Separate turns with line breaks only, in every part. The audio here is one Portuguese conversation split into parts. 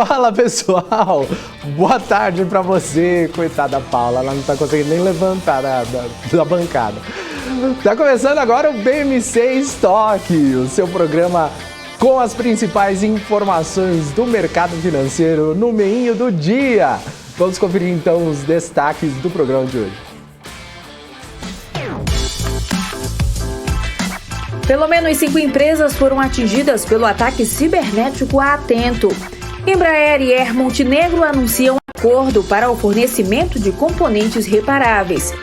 Fala, pessoal! Boa tarde pra você. Coitada da Paula, ela não tá conseguindo nem levantar da bancada. Tá começando agora o BMC Stock, o seu programa com as principais informações do mercado financeiro no meinho do dia. Vamos conferir então os destaques do programa de hoje.
Pelo menos 5 empresas foram atingidas pelo ataque cibernético a Atento. Embraer e Air Montenegro anunciam acordo para o fornecimento de componentes reparáveis.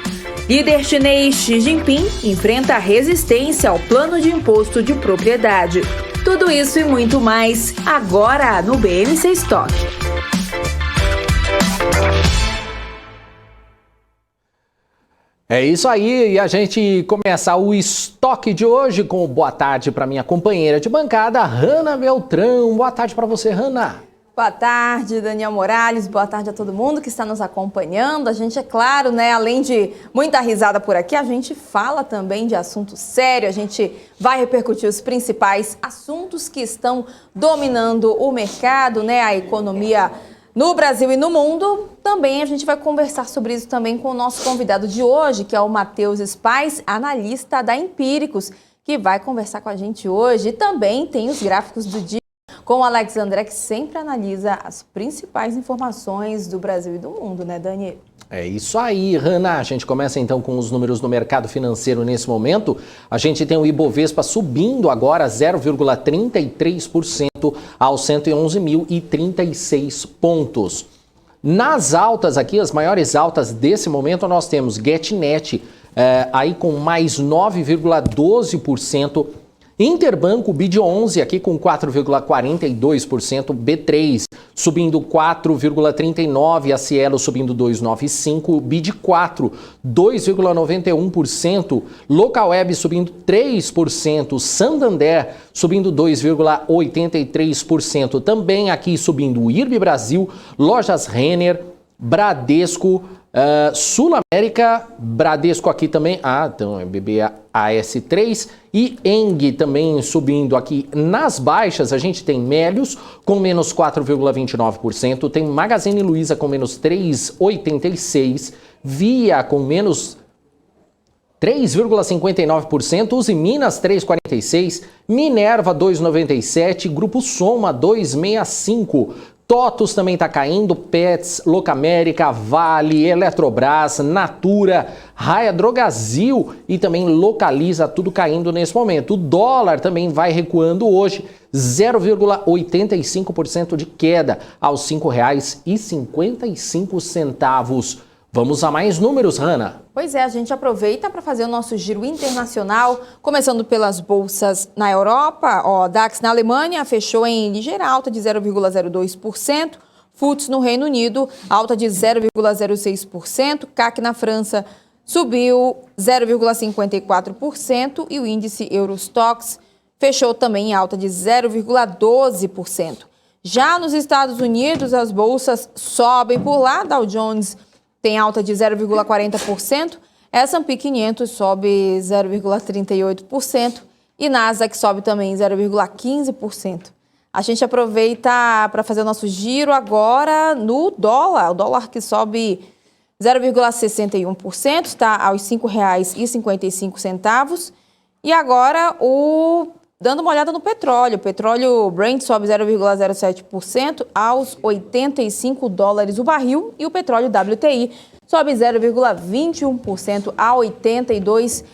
Líder chinês Xi Jinping enfrenta resistência ao plano de imposto de propriedade. Tudo isso e muito mais agora no BMC Stock.
É isso aí, e a gente começa o estoque de hoje com boa tarde para minha companheira de bancada, Hanna Beltrão. Boa tarde para você, Hanna.
Boa tarde, Daniel Morales. Boa tarde a todo mundo que está nos acompanhando. A gente, é claro, né, além de muita risada por aqui, a gente fala também de assunto sério. A gente vai repercutir os principais assuntos que estão dominando o mercado, né, a economia no Brasil e no mundo. Também a gente vai conversar sobre isso também com o nosso convidado de hoje, que é o Matheus Spies, analista da Empíricos, que vai conversar com a gente hoje. E também tem os gráficos do dia com o Alex André, que sempre analisa as principais informações do Brasil e do mundo, né, Dani?
É isso aí, Hanna. A gente começa então com os números do mercado financeiro nesse momento. A gente tem o Ibovespa subindo agora 0,33% aos 111.036 pontos. Nas altas aqui, as maiores altas desse momento, nós temos GetNet aí com mais 9,12%. Interbanco BID11 aqui com 4,42%, B3 subindo 4,39%, a Cielo subindo 2,95%, BID4 2,91%, Localweb subindo 3%, Santander subindo 2,83%, também aqui subindo o IRB Brasil, Lojas Renner, Bradesco, Sul América, Bradesco aqui também, então é BBAS3 e ENG também subindo aqui. Nas baixas a gente tem Melius com menos 4,29%, tem Magazine Luiza com menos 3,86%, Via com menos 3,59%, Usiminas 3,46%, Minerva 2,97%, Grupo Soma 2,65%. TOTUS também está caindo, Pets, Locamérica, Vale, Eletrobras, Natura, Raia Drogasil e também Localiza, tudo caindo nesse momento. O dólar também vai recuando hoje, 0,85% de queda aos R$ 5,55. Vamos a mais números, Hanna.
Pois é, a gente aproveita para fazer o nosso giro internacional, começando pelas bolsas na Europa. O DAX na Alemanha fechou em ligeira alta de 0,02%, FTSE no Reino Unido alta de 0,06%, CAC na França subiu 0,54% e o índice Eurostoxx fechou também em alta de 0,12%. Já nos Estados Unidos, as bolsas sobem por lá, Dow Jones tem alta de 0,40%, S&P 500 sobe 0,38% e Nasdaq sobe também 0,15%. A gente aproveita para fazer o nosso giro agora no dólar, o dólar que sobe 0,61%, está aos R$ 5,55. E agora dando uma olhada no petróleo. O petróleo Brent sobe 0,07% aos $85 o barril e o petróleo WTI sobe 0,21% a $82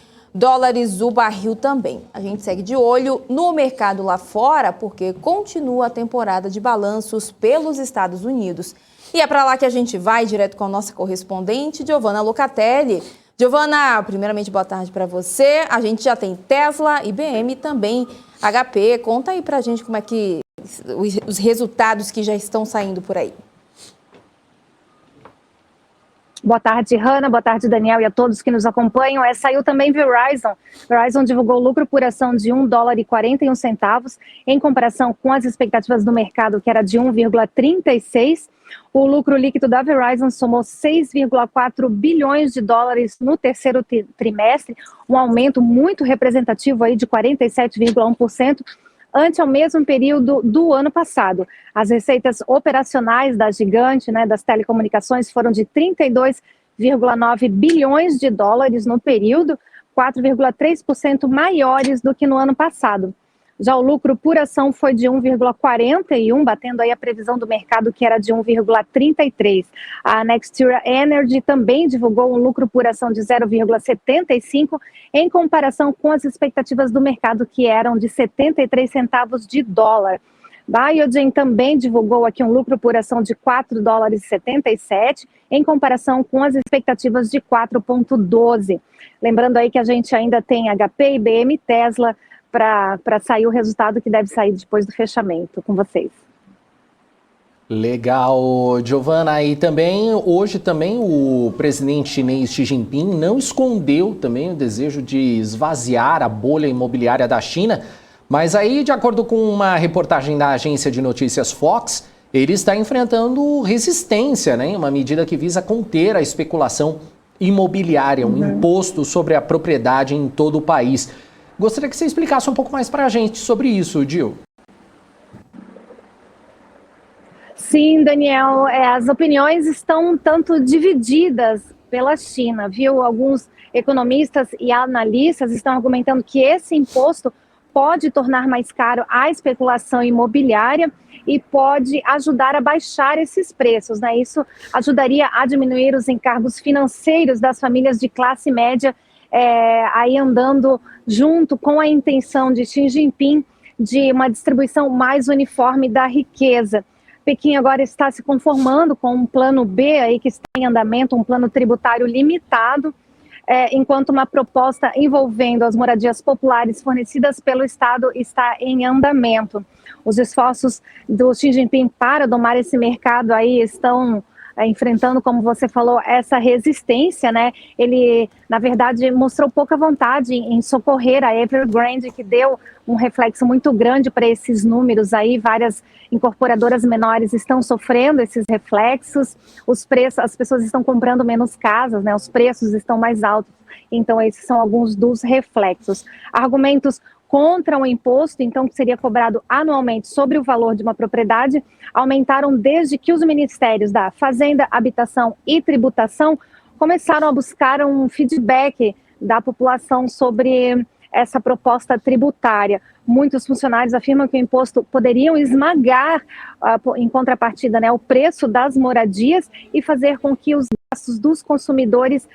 o barril também. A gente segue de olho no mercado lá fora porque continua a temporada de balanços pelos Estados Unidos. E é para lá que a gente vai direto com a nossa correspondente, Giovanna Locatelli. Giovanna, primeiramente, boa tarde para você. A gente já tem Tesla, IBM e também HP. Conta aí para a gente como é que os resultados que já estão saindo por aí.
Boa tarde, Hanna. Boa tarde, Daniel, e a todos que nos acompanham. Saiu também Verizon. Verizon divulgou lucro por ação de $1,41, em comparação com as expectativas do mercado, que era de 1,36. O lucro líquido da Verizon somou 6,4 bilhões de dólares no terceiro trimestre, um aumento muito representativo aí de 47,1%. ante ao mesmo período do ano passado. As receitas operacionais da gigante, né, das telecomunicações foram de 32,9 bilhões de dólares no período, 4,3% maiores do que no ano passado. Já o lucro por ação foi de 1,41, batendo aí a previsão do mercado, que era de 1,33. A NextEra Energy também divulgou um lucro por ação de 0,75, em comparação com as expectativas do mercado, que eram de 73 centavos de dólar. Biogen também divulgou aqui um lucro por ação de 4 dólares e 77, em comparação com as expectativas de 4,12. Lembrando aí que a gente ainda tem HP, IBM e Tesla para sair o resultado que deve sair depois do fechamento com vocês.
Legal, Giovana. E também, hoje também o presidente chinês Xi Jinping não escondeu também o desejo de esvaziar a bolha imobiliária da China, mas aí, de acordo com uma reportagem da agência de notícias Fox, ele está enfrentando resistência, né? Uma medida que visa conter a especulação imobiliária, um imposto sobre a propriedade em todo o país. Gostaria que você explicasse um pouco mais para a gente sobre isso, Gil.
Sim, Daniel, as opiniões estão um tanto divididas pela China, viu? Alguns economistas e analistas estão argumentando que esse imposto pode tornar mais caro a especulação imobiliária e pode ajudar a baixar esses preços, né? Isso ajudaria a diminuir os encargos financeiros das famílias de classe média, aí andando junto com a intenção de Xi Jinping de uma distribuição mais uniforme da riqueza. Pequim agora está se conformando com um plano B aí que está em andamento, um plano tributário limitado, enquanto uma proposta envolvendo as moradias populares fornecidas pelo Estado está em andamento. Os esforços do Xi Jinping para domar esse mercado aí estão enfrentando, como você falou, essa resistência, né? Ele, na verdade, mostrou pouca vontade em socorrer a Evergrande, que deu um reflexo muito grande para esses números aí. Várias incorporadoras menores estão sofrendo esses reflexos, os preços, as pessoas estão comprando menos casas, né? Os preços estão mais altos, então esses são alguns dos reflexos. Argumentos contra o imposto, então, que seria cobrado anualmente sobre o valor de uma propriedade, aumentaram desde que os ministérios da Fazenda, Habitação e Tributação começaram a buscar um feedback da população sobre essa proposta tributária. Muitos funcionários afirmam que o imposto poderiam esmagar, em contrapartida, né, o preço das moradias e fazer com que os gastos dos consumidores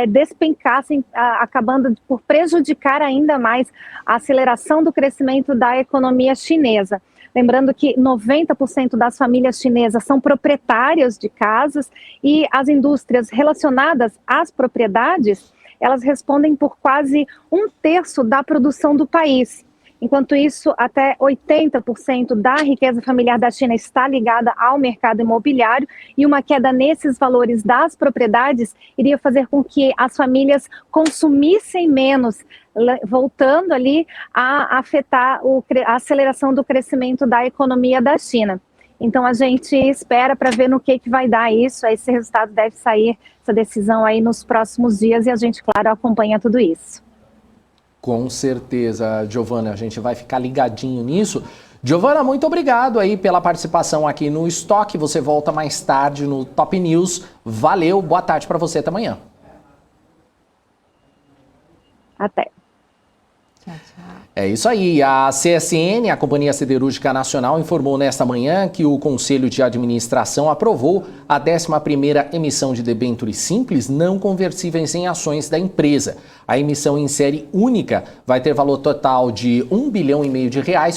despencassem, acabando por prejudicar ainda mais a aceleração do crescimento da economia chinesa. Lembrando que 90% das famílias chinesas são proprietárias de casas e as indústrias relacionadas às propriedades, elas respondem por quase 1/3 da produção do país. Enquanto isso, até 80% da riqueza familiar da China está ligada ao mercado imobiliário, e uma queda nesses valores das propriedades iria fazer com que as famílias consumissem menos, voltando ali a afetar a aceleração do crescimento da economia da China. Então a gente espera para ver no que vai dar isso. Esse resultado deve sair, essa decisão aí nos próximos dias, e a gente, claro, acompanha tudo isso.
Com certeza, Giovana, a gente vai ficar ligadinho nisso. Giovana, muito obrigado aí pela participação aqui no Estoque. Você volta mais tarde no Top News. Valeu, boa tarde para você, até amanhã.
Até.
Tchau, tchau.
É isso aí. A CSN, a Companhia Siderúrgica Nacional, informou nesta manhã que o Conselho de Administração aprovou a 11ª emissão de debêntures simples não conversíveis em ações da empresa. A emissão em série única vai ter valor total de R$1,5 bilhão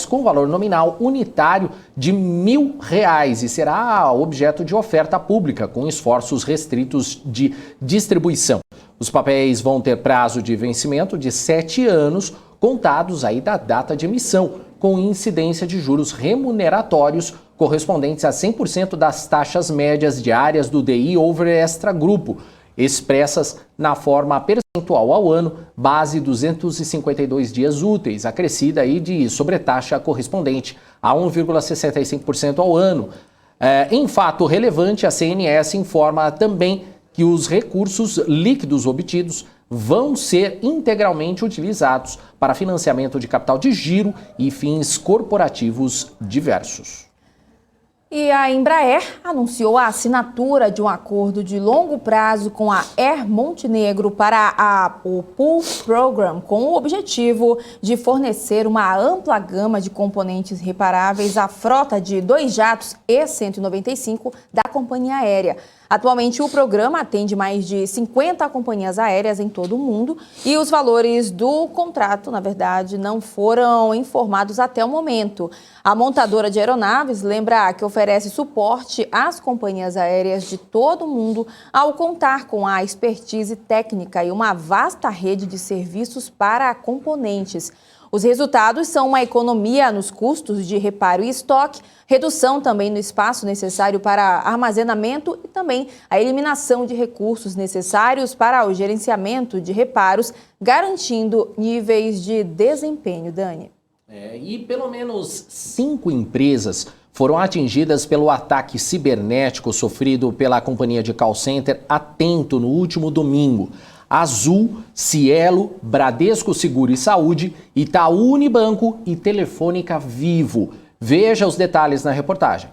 com valor nominal unitário de R$1.000 e será objeto de oferta pública com esforços restritos de distribuição. Os papéis vão ter prazo de vencimento de 7 anos, contados aí da data de emissão, com incidência de juros remuneratórios correspondentes a 100% das taxas médias diárias do DI over Extra Grupo, expressas na forma percentual ao ano, base 252 dias úteis, acrescida aí de sobretaxa correspondente a 1,65% ao ano. Em fato relevante, a CNS informa também que os recursos líquidos obtidos vão ser integralmente utilizados para financiamento de capital de giro e fins corporativos diversos.
E a Embraer anunciou a assinatura de um acordo de longo prazo com a Air Montenegro para o Pool Program, com o objetivo de fornecer uma ampla gama de componentes reparáveis à frota de 2 jatos E-195 da companhia aérea. Atualmente, o programa atende mais de 50 companhias aéreas em todo o mundo e os valores do contrato, na verdade, não foram informados até o momento. A montadora de aeronaves lembra que oferece suporte às companhias aéreas de todo o mundo ao contar com a expertise técnica e uma vasta rede de serviços para componentes. Os resultados são uma economia nos custos de reparo e estoque, redução também no espaço necessário para armazenamento e também a eliminação de recursos necessários para o gerenciamento de reparos, garantindo níveis de desempenho, Dani.
E pelo menos 5 empresas foram atingidas pelo ataque cibernético sofrido pela companhia de call center Atento no último domingo. Azul, Cielo, Bradesco Seguro e Saúde, Itaú Unibanco e Telefônica Vivo. Veja os detalhes na reportagem.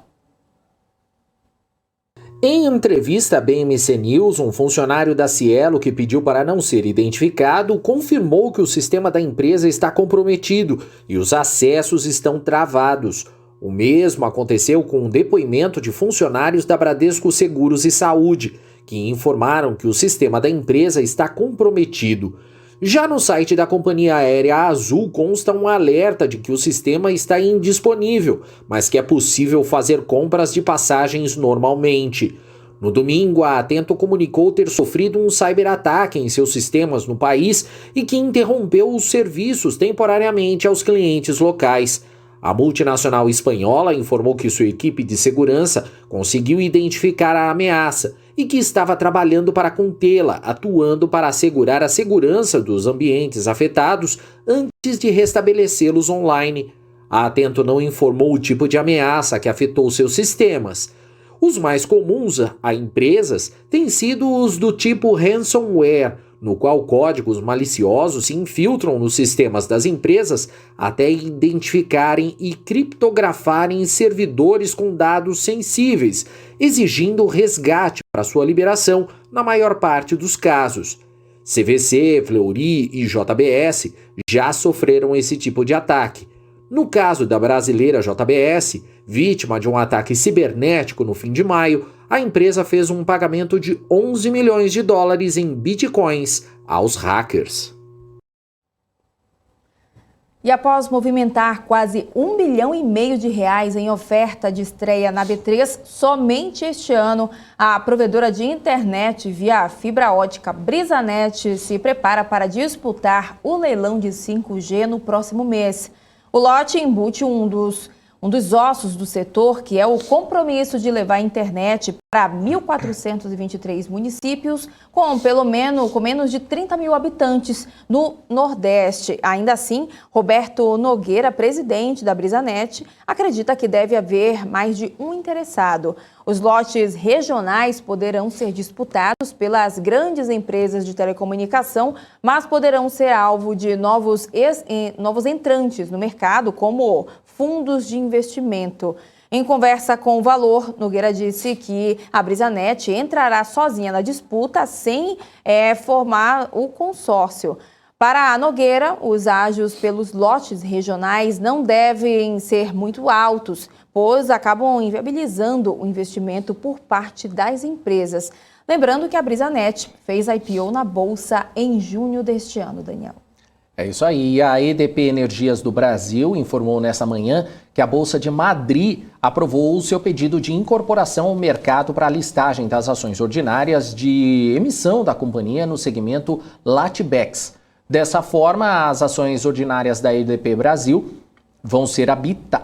Em entrevista à BMC News, um funcionário da Cielo que pediu para não ser identificado confirmou que o sistema da empresa está comprometido e os acessos estão travados. O mesmo aconteceu com um depoimento de funcionários da Bradesco Seguros e Saúde, que informaram que o sistema da empresa está comprometido. Já no site da companhia aérea Azul consta um alerta de que o sistema está indisponível, mas que é possível fazer compras de passagens normalmente. No domingo, a Atento comunicou ter sofrido um cyberataque em seus sistemas no país e que interrompeu os serviços temporariamente aos clientes locais. A multinacional espanhola informou que sua equipe de segurança conseguiu identificar a ameaça e que estava trabalhando para contê-la, atuando para assegurar a segurança dos ambientes afetados antes de restabelecê-los online. A Atento não informou o tipo de ameaça que afetou seus sistemas. Os mais comuns a empresas têm sido os do tipo ransomware, no qual códigos maliciosos se infiltram nos sistemas das empresas até identificarem e criptografarem servidores com dados sensíveis, exigindo resgate para sua liberação na maior parte dos casos. CVC, Fleury e JBS já sofreram esse tipo de ataque. No caso da brasileira JBS, vítima de um ataque cibernético no fim de maio, a empresa fez um pagamento de 11 milhões de dólares em bitcoins aos hackers.
E após movimentar quase R$1,5 bilhão em oferta de estreia na B3, somente este ano, a provedora de internet via fibra ótica BrisaNet se prepara para disputar o leilão de 5G no próximo mês. O lote embute um dos ossos do setor, que é o compromisso de levar a internet para 1.423 municípios com menos de 30 mil habitantes no Nordeste. Ainda assim, Roberto Nogueira, presidente da BrisaNet, acredita que deve haver mais de um interessado. Os lotes regionais poderão ser disputados pelas grandes empresas de telecomunicação, mas poderão ser alvo de novos entrantes no mercado, como fundos de investimento. Em conversa com o Valor, Nogueira disse que a BrisaNet entrará sozinha na disputa sem formar o consórcio. Para a Nogueira, os ágios pelos lotes regionais não devem ser muito altos, pois acabam inviabilizando o investimento por parte das empresas. Lembrando que a BrisaNet fez IPO na Bolsa em junho deste ano, Daniel.
É isso aí. A EDP Energias do Brasil informou nessa manhã que a Bolsa de Madrid aprovou o seu pedido de incorporação ao mercado para a listagem das ações ordinárias de emissão da companhia no segmento Latbex. Dessa forma, as ações ordinárias da EDP Brasil vão ser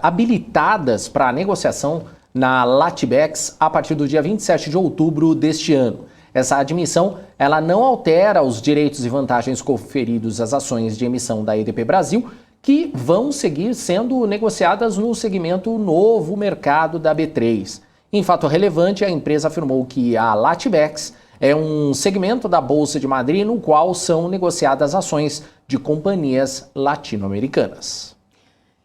habilitadas para negociação na Latbex a partir do dia 27 de outubro deste ano. Essa admissão, ela não altera os direitos e vantagens conferidos às ações de emissão da EDP Brasil, que vão seguir sendo negociadas no segmento novo mercado da B3. Em fato relevante, a empresa afirmou que a Latbex É um segmento da Bolsa de Madrid no qual são negociadas ações de companhias latino-americanas.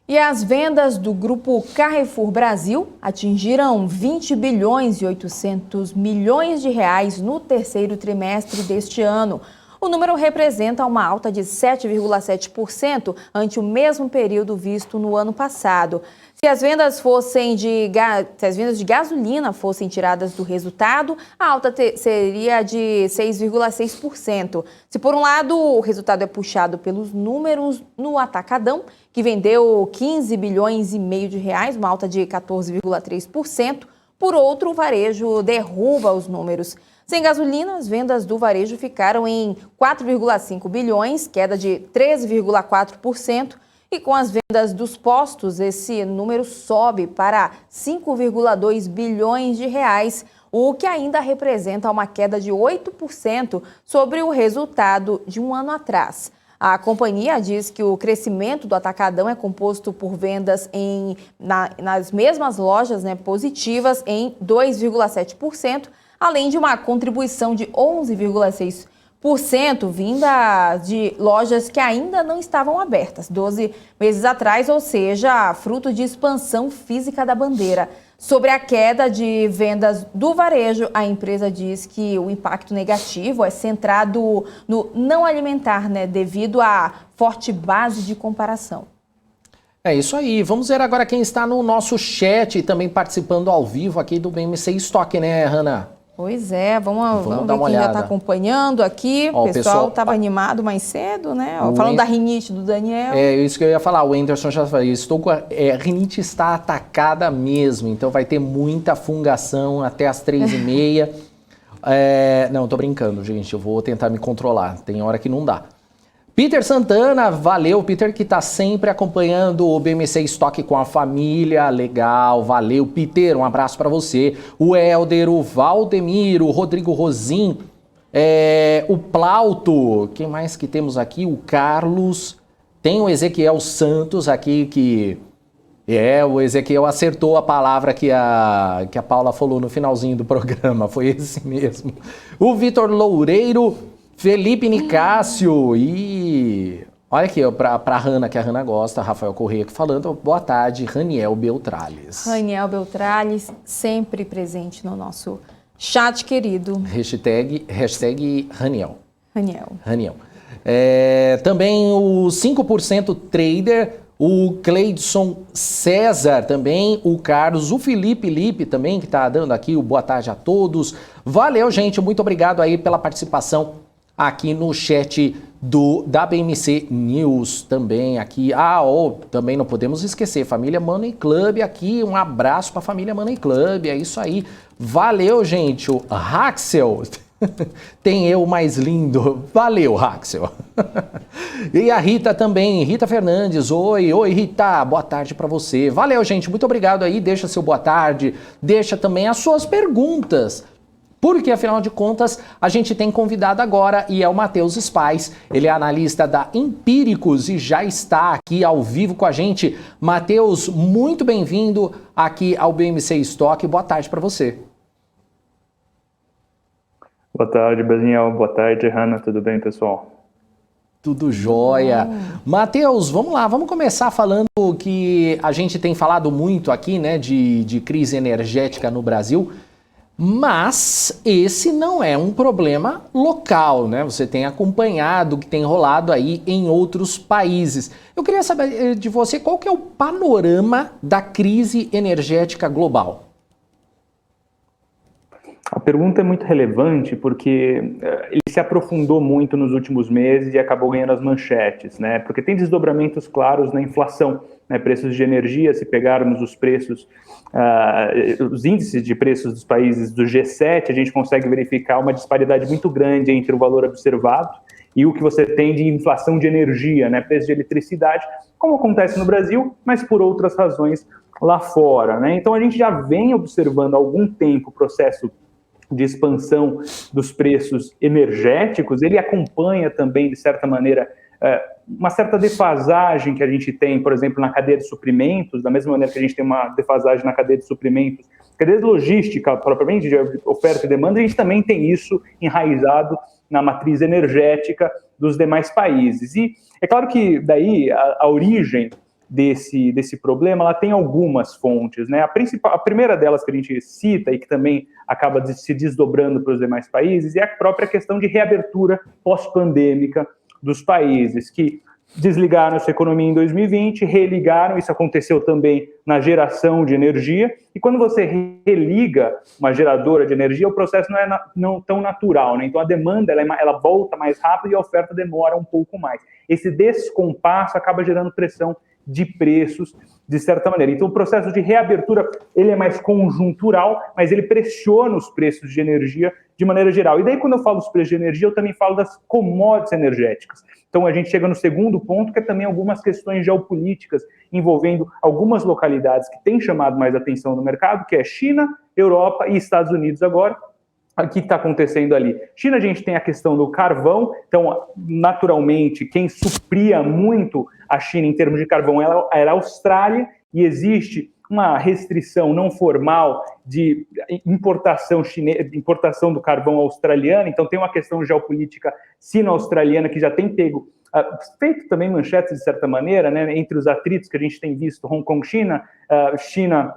E as vendas do grupo Carrefour Brasil atingiram 20 bilhões e 800 milhões de reais no terceiro trimestre deste ano. O número representa uma alta de 7,7% ante o mesmo período visto no ano passado. Se as vendas de gasolina fossem tiradas do resultado, a alta seria de 6,6%. Se por um lado o resultado é puxado pelos números no Atacadão, que vendeu 15 bilhões e meio de reais, uma alta de 14,3%, por outro o varejo derruba os números. Sem gasolina, as vendas do varejo ficaram em 4,5 bilhões, queda de 13,4%, e com as vendas dos postos, esse número sobe para 5,2 bilhões de reais, o que ainda representa uma queda de 8% sobre o resultado de um ano atrás. A companhia diz que o crescimento do Atacadão é composto por vendas nas mesmas lojas, positivas em 2,7%, além de uma contribuição de 11,6% vinda de lojas que ainda não estavam abertas 12 meses atrás, ou seja, fruto de expansão física da Bandeira. Sobre a queda de vendas do varejo, a empresa diz que o impacto negativo é centrado no não alimentar, devido à forte base de comparação.
É isso aí. Vamos ver agora quem está no nosso chat e também participando ao vivo aqui do BMC Stock, né, Hanna?
Pois é, vamos
dar
ver
uma
quem
olhada.
já está acompanhando aqui.
Ó,
o pessoal estava animado mais cedo, né? Falando da rinite do Daniel.
É isso que eu ia falar, o Anderson já falou, rinite está atacada mesmo, então vai ter muita fungação até as 3h30. Não, tô brincando, gente, eu vou tentar me controlar, tem hora que não dá. Peter Santana, valeu, Peter, que tá sempre acompanhando o BMC Stock com a família, legal, valeu, Peter, um abraço para você. O Helder, o Valdemiro, o Rodrigo Rosim, o Plauto, quem mais que temos aqui? O Carlos, tem o Ezequiel Santos aqui que... o Ezequiel acertou a palavra que a Paula falou no finalzinho do programa, foi esse mesmo. O Vitor Loureiro... Felipe Nicásio e olha aqui, para a Hanna, que a Hanna gosta, Rafael Corrêa falando, boa tarde, Raniel Beltrales.
Raniel Beltrales, sempre presente no nosso chat querido.
Hashtag Raniel.
Raniel.
Também o 5% Trader, o Cleidson César também, o Carlos, o Felipe Lipe também, que está dando aqui o boa tarde a todos. Valeu, gente, muito obrigado aí pela participação aqui no chat da BMC News também aqui. Também não podemos esquecer, família Money Club aqui, um abraço para a família Money Club, é isso aí. Valeu, gente, o Raxel, tem eu mais lindo, valeu, Raxel. E a Rita também, Rita Fernandes, oi Rita, boa tarde para você. Valeu, gente, muito obrigado aí, deixa seu boa tarde, deixa também as suas perguntas. Porque, afinal de contas, a gente tem convidado agora e é o Matheus Spies. Ele é analista da Empíricos e já está aqui ao vivo com a gente. Matheus, muito bem-vindo aqui ao BMC Stock. Boa tarde para você.
Boa tarde, Daniel. Boa tarde, Hanna. Tudo bem, pessoal?
Tudo jóia. Matheus, vamos lá. Vamos começar falando que a gente tem falado muito aqui, né, de crise energética no Brasil. Mas esse não é um problema local, né? Você tem acompanhado o que tem rolado aí em outros países. Eu queria saber de você qual que é o panorama da crise energética global.
A pergunta é muito relevante porque ele se aprofundou muito nos últimos meses e acabou ganhando as manchetes, né? Porque tem desdobramentos claros na inflação, né? Preços de energia, se pegarmos os preços, os índices de preços dos países do G7, a gente consegue verificar uma disparidade muito grande entre o valor observado e o que você tem de inflação de energia, né? Preço de eletricidade, como acontece no Brasil, mas por outras razões lá fora, né? Então a gente já vem observando há algum tempo o processo de expansão dos preços energéticos. Ele acompanha também, de certa maneira, uma certa defasagem que a gente tem, por exemplo, na cadeia de suprimentos, da mesma maneira que a gente tem uma defasagem na cadeia de suprimentos, cadeias logística propriamente, de oferta e demanda, a gente também tem isso enraizado na matriz energética dos demais países. E é claro que daí a origem desse problema, ela tem algumas fontes, né? A primeira delas que a gente cita e que também acaba se desdobrando para os demais países é a própria questão de reabertura pós-pandêmica dos países, que desligaram sua economia em 2020, religaram, isso aconteceu também na geração de energia, e quando você religa uma geradora de energia, o processo não é não tão natural, né? Então a demanda ela volta mais rápido e a oferta demora um pouco mais. Esse descompasso acaba gerando pressão de preços, de certa maneira. Então, o processo de reabertura, ele é mais conjuntural, mas ele pressiona os preços de energia de maneira geral. E daí, quando eu falo dos preços de energia, eu também falo das commodities energéticas. Então, a gente chega no segundo ponto, que é também algumas questões geopolíticas envolvendo algumas localidades que têm chamado mais atenção no mercado, que é China, Europa e Estados Unidos agora. O que está acontecendo ali? China, a gente tem a questão do carvão, então, naturalmente, quem supria muito a China em termos de carvão era a Austrália, e existe uma restrição não formal de importação do carvão australiano, então tem uma questão geopolítica sino-australiana que já tem feito também manchetes, de certa maneira, né, entre os atritos que a gente tem visto, Hong Kong, China,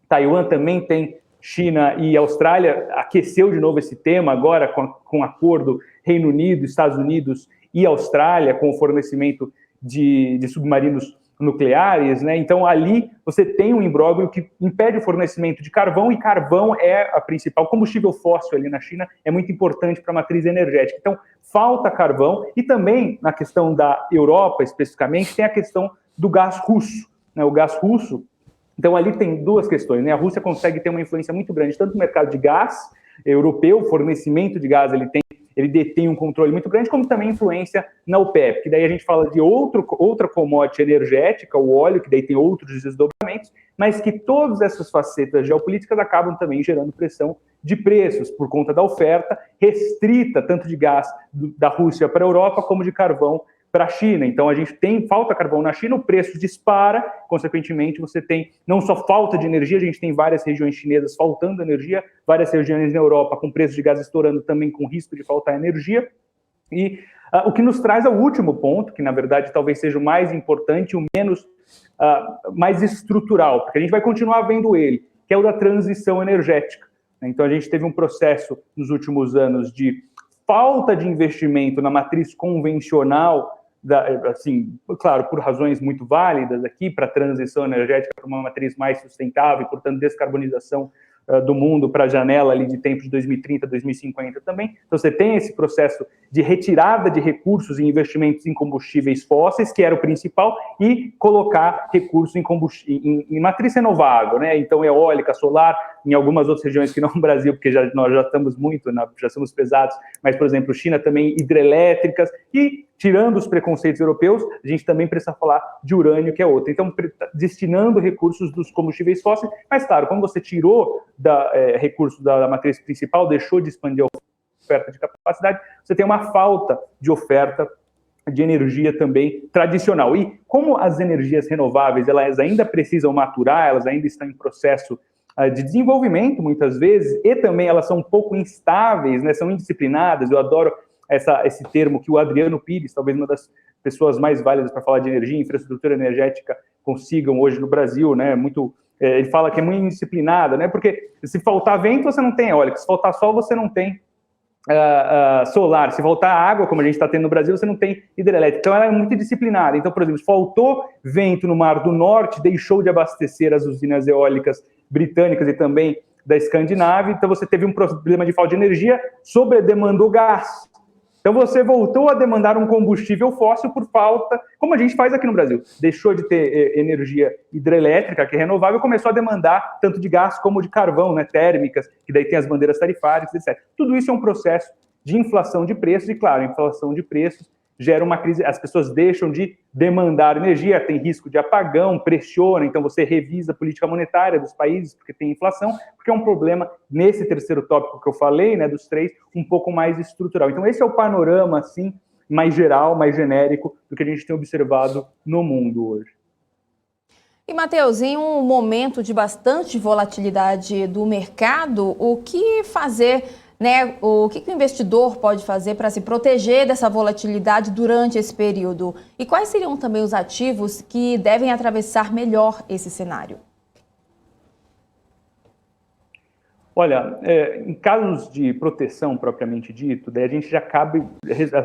Taiwan também tem. China e Austrália aqueceu de novo esse tema agora com acordo Reino Unido, Estados Unidos e Austrália com o fornecimento de submarinos nucleares, né? Então ali você tem um imbróglio que impede o fornecimento de carvão, e carvão é a principal combustível fóssil ali na China, é muito importante para a matriz energética. Então falta carvão, e também na questão da Europa especificamente tem a questão do gás russo, né? O gás russo. Então, ali tem duas questões, né? A Rússia consegue ter uma influência muito grande, tanto no mercado de gás europeu, o fornecimento de gás ele detém um controle muito grande, como também influência na OPEP, que daí a gente fala de outra commodity energética, o óleo, que daí tem outros desdobramentos, mas que todas essas facetas geopolíticas acabam também gerando pressão de preços, por conta da oferta restrita, tanto de gás da Rússia para a Europa, como de carvão para a China. Então, a gente falta carvão na China, o preço dispara, consequentemente, você tem não só falta de energia, a gente tem várias regiões chinesas faltando energia, várias regiões na Europa com preço de gás estourando também com risco de faltar energia, e o que nos traz ao último ponto, que na verdade talvez seja o mais importante, o menos, mais estrutural, porque a gente vai continuar vendo ele, que é o da transição energética. Então, a gente teve um processo nos últimos anos de falta de investimento na matriz convencional, assim, claro, por razões muito válidas aqui, para a transição energética para uma matriz mais sustentável e, portanto, descarbonização do mundo para a janela ali de tempo de 2030, 2050 também. Então, você tem esse processo de retirada de recursos e investimentos em combustíveis fósseis, que era o principal, e colocar recursos em matriz renovável, né? Então, eólica, solar, em algumas outras regiões que não no Brasil, porque nós já estamos já somos pesados, mas, por exemplo, China também, hidrelétricas, e tirando os preconceitos europeus, a gente também precisa falar de urânio, que é outro. Então, destinando recursos dos combustíveis fósseis, mas, claro, quando você tirou recursos da matriz principal, deixou de expandir a oferta de capacidade, você tem uma falta de oferta de energia também tradicional. E como as energias renováveis, elas ainda precisam maturar, elas ainda estão em processo de desenvolvimento, muitas vezes, e também elas são um pouco instáveis, né, são indisciplinadas. Eu adoro esse termo que o Adriano Pires, talvez uma das pessoas mais válidas para falar de energia e infraestrutura energética, consigam hoje no Brasil, né, ele fala que é muito indisciplinada, né, porque se faltar vento, você não tem eólica, se faltar sol, você não tem solar, se faltar água, como a gente está tendo no Brasil, você não tem hidrelétrica. Então, ela é muito disciplinada. Então, por exemplo, se faltou vento no Mar do Norte, deixou de abastecer as usinas eólicas britânicas e também da Escandinávia, então você teve um problema de falta de energia, sobredemandou gás. Então você voltou a demandar um combustível fóssil por falta, como a gente faz aqui no Brasil. Deixou de ter energia hidrelétrica, que é renovável, começou a demandar tanto de gás como de carvão, né, térmicas, que daí tem as bandeiras tarifárias, etc. Tudo isso é um processo de inflação de preços, e claro, a inflação de preços gera uma crise, as pessoas deixam de demandar energia, tem risco de apagão, pressiona, então você revisa a política monetária dos países, porque tem inflação, porque é um problema, nesse terceiro tópico que eu falei, né, dos três, um pouco mais estrutural. Então esse é o panorama, assim, mais geral, mais genérico, do que a gente tem observado no mundo hoje.
E, Matheus, em um momento de bastante volatilidade do mercado, o que fazer, né? O que o investidor pode fazer para se proteger dessa volatilidade durante esse período? E quais seriam também os ativos que devem atravessar melhor esse cenário?
Olha, em casos de proteção propriamente dito, daí a gente já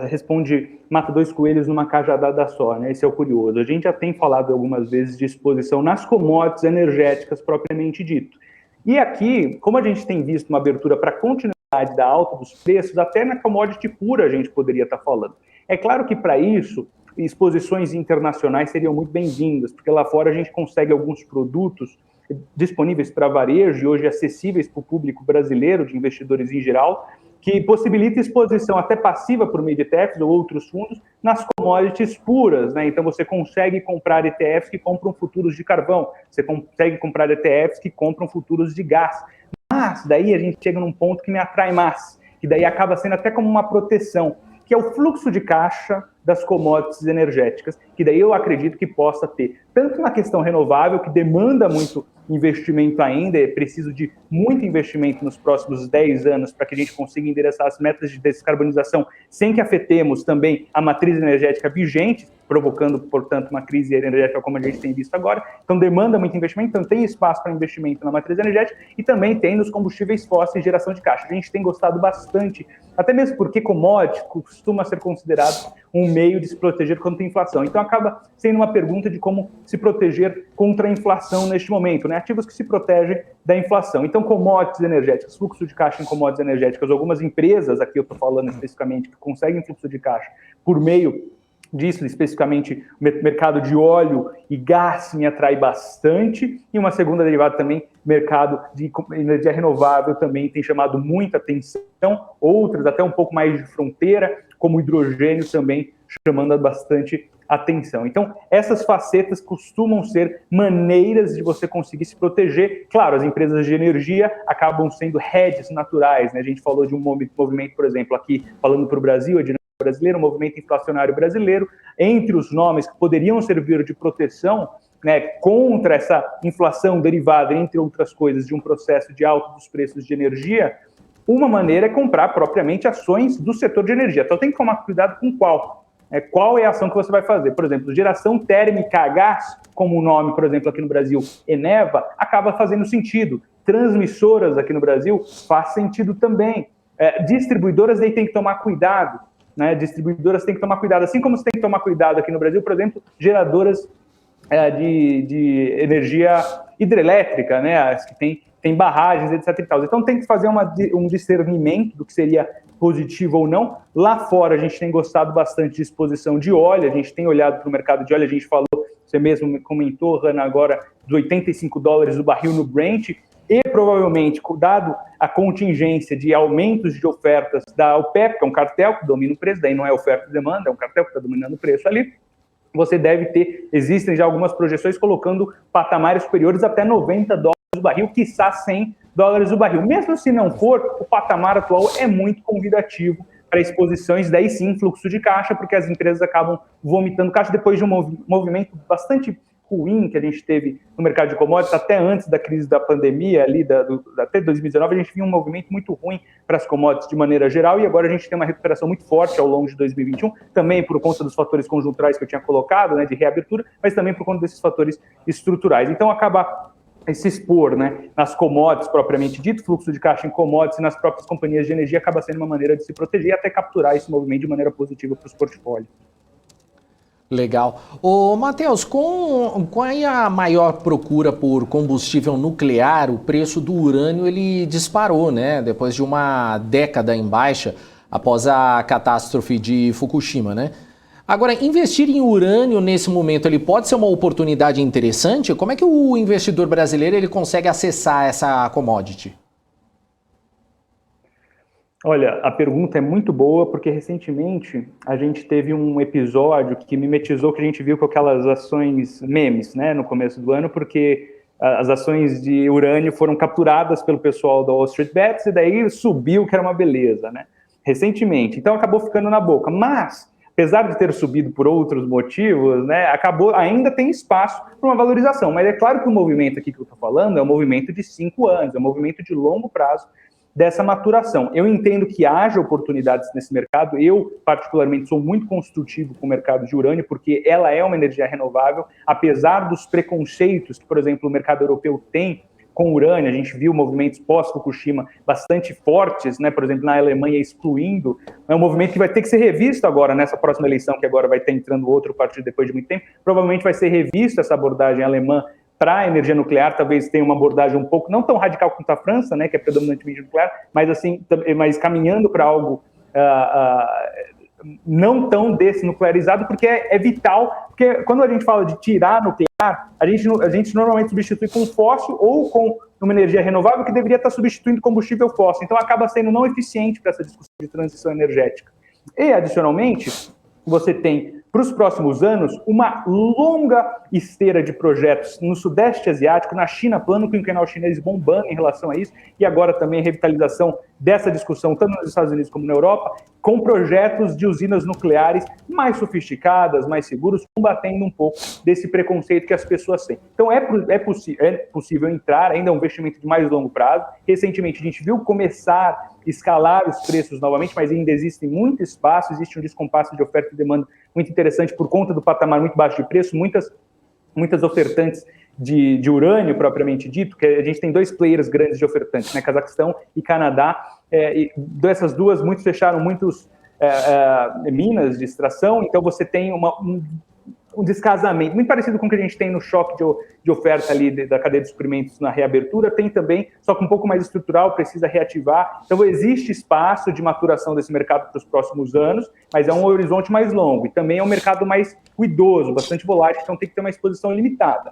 responde, mata dois coelhos numa cajadada só, né? Esse é o curioso. A gente já tem falado algumas vezes de exposição nas commodities energéticas propriamente dito. E aqui, como a gente tem visto uma abertura para continuidade da alta dos preços, até na commodity pura a gente poderia estar falando. É claro que para isso, exposições internacionais seriam muito bem-vindas, porque lá fora a gente consegue alguns produtos disponíveis para varejo e hoje acessíveis para o público brasileiro, de investidores em geral, que possibilita exposição até passiva por meio de ETFs ou outros fundos nas commodities puras, né? Então você consegue comprar ETFs que compram futuros de carvão, você consegue comprar ETFs que compram futuros de gás. Mas daí a gente chega num ponto que me atrai mais, que daí acaba sendo até como uma proteção, que é o fluxo de caixa das commodities energéticas, que daí eu acredito que possa ter, tanto na questão renovável, que demanda muito investimento ainda, é preciso de muito investimento nos próximos 10 anos para que a gente consiga endereçar as metas de descarbonização sem que afetemos também a matriz energética vigente, provocando, portanto, uma crise energética como a gente tem visto agora. Então, demanda muito investimento, então tem espaço para investimento na matriz energética e também tem nos combustíveis fósseis geração de caixa. A gente tem gostado bastante, até mesmo porque commodity costuma ser considerado um meio de se proteger contra a inflação. Então, acaba sendo uma pergunta de como se proteger contra a inflação neste momento, né? Ativos que se protegem da inflação. Então, commodities energéticas, fluxo de caixa em commodities energéticas, algumas empresas, aqui eu estou falando especificamente, que conseguem fluxo de caixa por meio disso, especificamente o mercado de óleo e gás me atrai bastante, e uma segunda derivada também, mercado de energia renovável também tem chamado muita atenção, outras até um pouco mais de fronteira, como o hidrogênio também chamando bastante atenção. Então, essas facetas costumam ser maneiras de você conseguir se proteger. Claro, as empresas de energia acabam sendo hedges naturais, né? A gente falou de um movimento, por exemplo, aqui falando para o Brasil, a dinâmica brasileira, um movimento inflacionário brasileiro, entre os nomes que poderiam servir de proteção, né, contra essa inflação derivada, entre outras coisas, de um processo de alta dos preços de energia. Uma maneira é comprar propriamente ações do setor de energia. Então tem que tomar cuidado com qual. Qual é a ação que você vai fazer? Por exemplo, geração térmica a gás, como o nome, por exemplo, aqui no Brasil, Eneva, acaba fazendo sentido. Transmissoras aqui no Brasil faz sentido também. Distribuidoras aí tem que tomar cuidado. Né? Distribuidoras têm que tomar cuidado. Assim como você tem que tomar cuidado aqui no Brasil, por exemplo, geradoras de energia hidrelétrica, né? As que tem barragens, etc. E tal. Então tem que fazer um discernimento do que seria positivo ou não. Lá fora a gente tem gostado bastante de exposição de óleo, a gente tem olhado para o mercado de óleo, a gente falou, você mesmo comentou, Hanna, agora dos $85 do barril no Brent, e provavelmente, dado a contingência de aumentos de ofertas da OPEP, que é um cartel que domina o preço, daí não é oferta e demanda, é um cartel que está dominando o preço ali, você deve ter, existem já algumas projeções colocando patamares superiores até $90 o barril, quiçá $100 o barril. Mesmo se não for, o patamar atual é muito convidativo para exposições, daí sim, fluxo de caixa, porque as empresas acabam vomitando caixa depois de um movimento bastante ruim que a gente teve no mercado de commodities, até antes da crise da pandemia, ali até 2019, a gente viu um movimento muito ruim para as commodities de maneira geral, e agora a gente tem uma recuperação muito forte ao longo de 2021, também por conta dos fatores conjunturais que eu tinha colocado, né, de reabertura, mas também por conta desses fatores estruturais. Então, acaba se expor, né, nas commodities propriamente dito, fluxo de caixa em commodities e nas próprias companhias de energia acaba sendo uma maneira de se proteger e até capturar esse movimento de maneira positiva para os portfólios.
Legal. Ô, Matheus, com a maior procura por combustível nuclear, o preço do urânio ele disparou, né? Depois de uma década em baixa, após a catástrofe de Fukushima, né? Agora, investir em urânio nesse momento, ele pode ser uma oportunidade interessante? Como é que o investidor brasileiro ele consegue acessar essa commodity?
Olha, a pergunta é muito boa, porque recentemente a gente teve um episódio que mimetizou o que a gente viu com aquelas ações memes, né, no começo do ano, porque as ações de urânio foram capturadas pelo pessoal da Wall Street Bets e daí subiu, que era uma beleza, né, recentemente. Então acabou ficando na boca. Mas apesar de ter subido por outros motivos, né, ainda tem espaço para uma valorização. Mas é claro que o movimento aqui que eu estou falando é um movimento de 5 anos, é um movimento de longo prazo dessa maturação. Eu entendo que haja oportunidades nesse mercado. Eu, particularmente, sou muito construtivo com o mercado de urânio, porque ela é uma energia renovável, apesar dos preconceitos que, por exemplo, o mercado europeu tem com urânio. A gente viu movimentos pós-Fukushima bastante fortes, né? Por exemplo, na Alemanha excluindo. É um movimento que vai ter que ser revisto agora, nessa próxima eleição, que agora vai estar entrando outro partido depois de muito tempo. Provavelmente vai ser revista essa abordagem alemã para a energia nuclear. Talvez tenha uma abordagem um pouco, não tão radical quanto a França, né, que é predominantemente nuclear, mas assim, mas caminhando para algo não tão desnuclearizado, porque é vital, porque quando a gente fala de tirar nuclear, a gente normalmente substitui com fóssil ou com uma energia renovável que deveria estar substituindo combustível fóssil. Então acaba sendo não eficiente para essa discussão de transição energética. E, adicionalmente, você tem, para os próximos anos, uma longa esteira de projetos no Sudeste Asiático, na China, plano quinquenal chinês bombando em relação a isso, e agora também a revitalização dessa discussão, tanto nos Estados Unidos como na Europa, com projetos de usinas nucleares mais sofisticadas, mais seguros, combatendo um pouco desse preconceito que as pessoas têm. Então é possível entrar, ainda é um investimento de mais longo prazo. Recentemente a gente viu começar a escalar os preços novamente, mas ainda existe muito espaço, existe um descompasso de oferta e demanda muito interessante por conta do patamar muito baixo de preço. Muitas ofertantes de urânio, propriamente dito, que a gente tem 2 players grandes de ofertantes, né, Cazaquistão e Canadá, e dessas duas, muitos fecharam minas de extração, então você tem um descasamento, muito parecido com o que a gente tem no choque de oferta ali da cadeia de suprimentos na reabertura, tem também, só que um pouco mais estrutural, precisa reativar. Então existe espaço de maturação desse mercado para os próximos anos, mas é um horizonte mais longo, e também é um mercado mais ruidoso, bastante volátil, então tem que ter uma exposição limitada.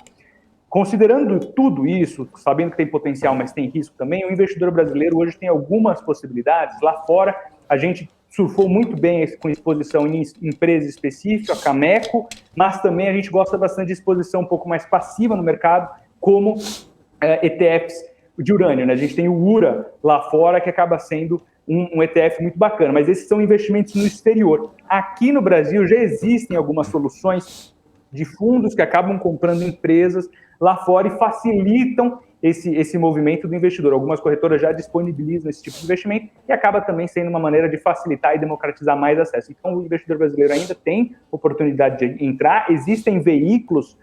Considerando tudo isso, sabendo que tem potencial, mas tem risco também, o investidor brasileiro hoje tem algumas possibilidades. Lá fora, a gente surfou muito bem com exposição em empresa específica, a Cameco, mas também a gente gosta bastante de exposição um pouco mais passiva no mercado, como ETFs de urânio, né? A gente tem o URA lá fora, que acaba sendo um ETF muito bacana, mas esses são investimentos no exterior. Aqui no Brasil já existem algumas soluções de fundos que acabam comprando empresas lá fora e facilitam esse movimento do investidor. Algumas corretoras já disponibilizam esse tipo de investimento e acaba também sendo uma maneira de facilitar e democratizar mais acesso. Então, o investidor brasileiro ainda tem oportunidade de entrar, existem veículos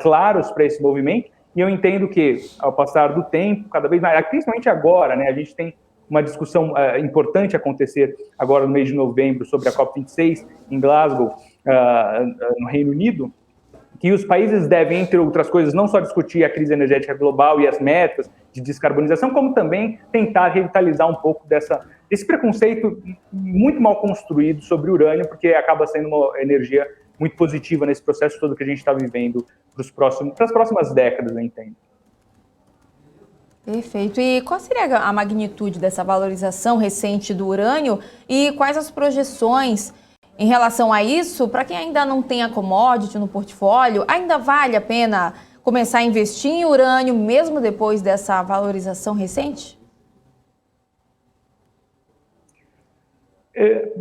claros para esse movimento, e eu entendo que, ao passar do tempo, cada vez mais, principalmente agora, né, a gente tem uma discussão importante acontecer agora no mês de novembro sobre a COP26 em Glasgow, no Reino Unido, que os países devem, entre outras coisas, não só discutir a crise energética global e as metas de descarbonização, como também tentar revitalizar um pouco desse preconceito muito mal construído sobre o urânio, porque acaba sendo uma energia muito positiva nesse processo todo que a gente está vivendo para as próximas décadas, eu entendo.
Perfeito. E qual seria a magnitude dessa valorização recente do urânio e quais as projeções em relação a isso? Para quem ainda não tem a commodity no portfólio, ainda vale a pena começar a investir em urânio mesmo depois dessa valorização recente?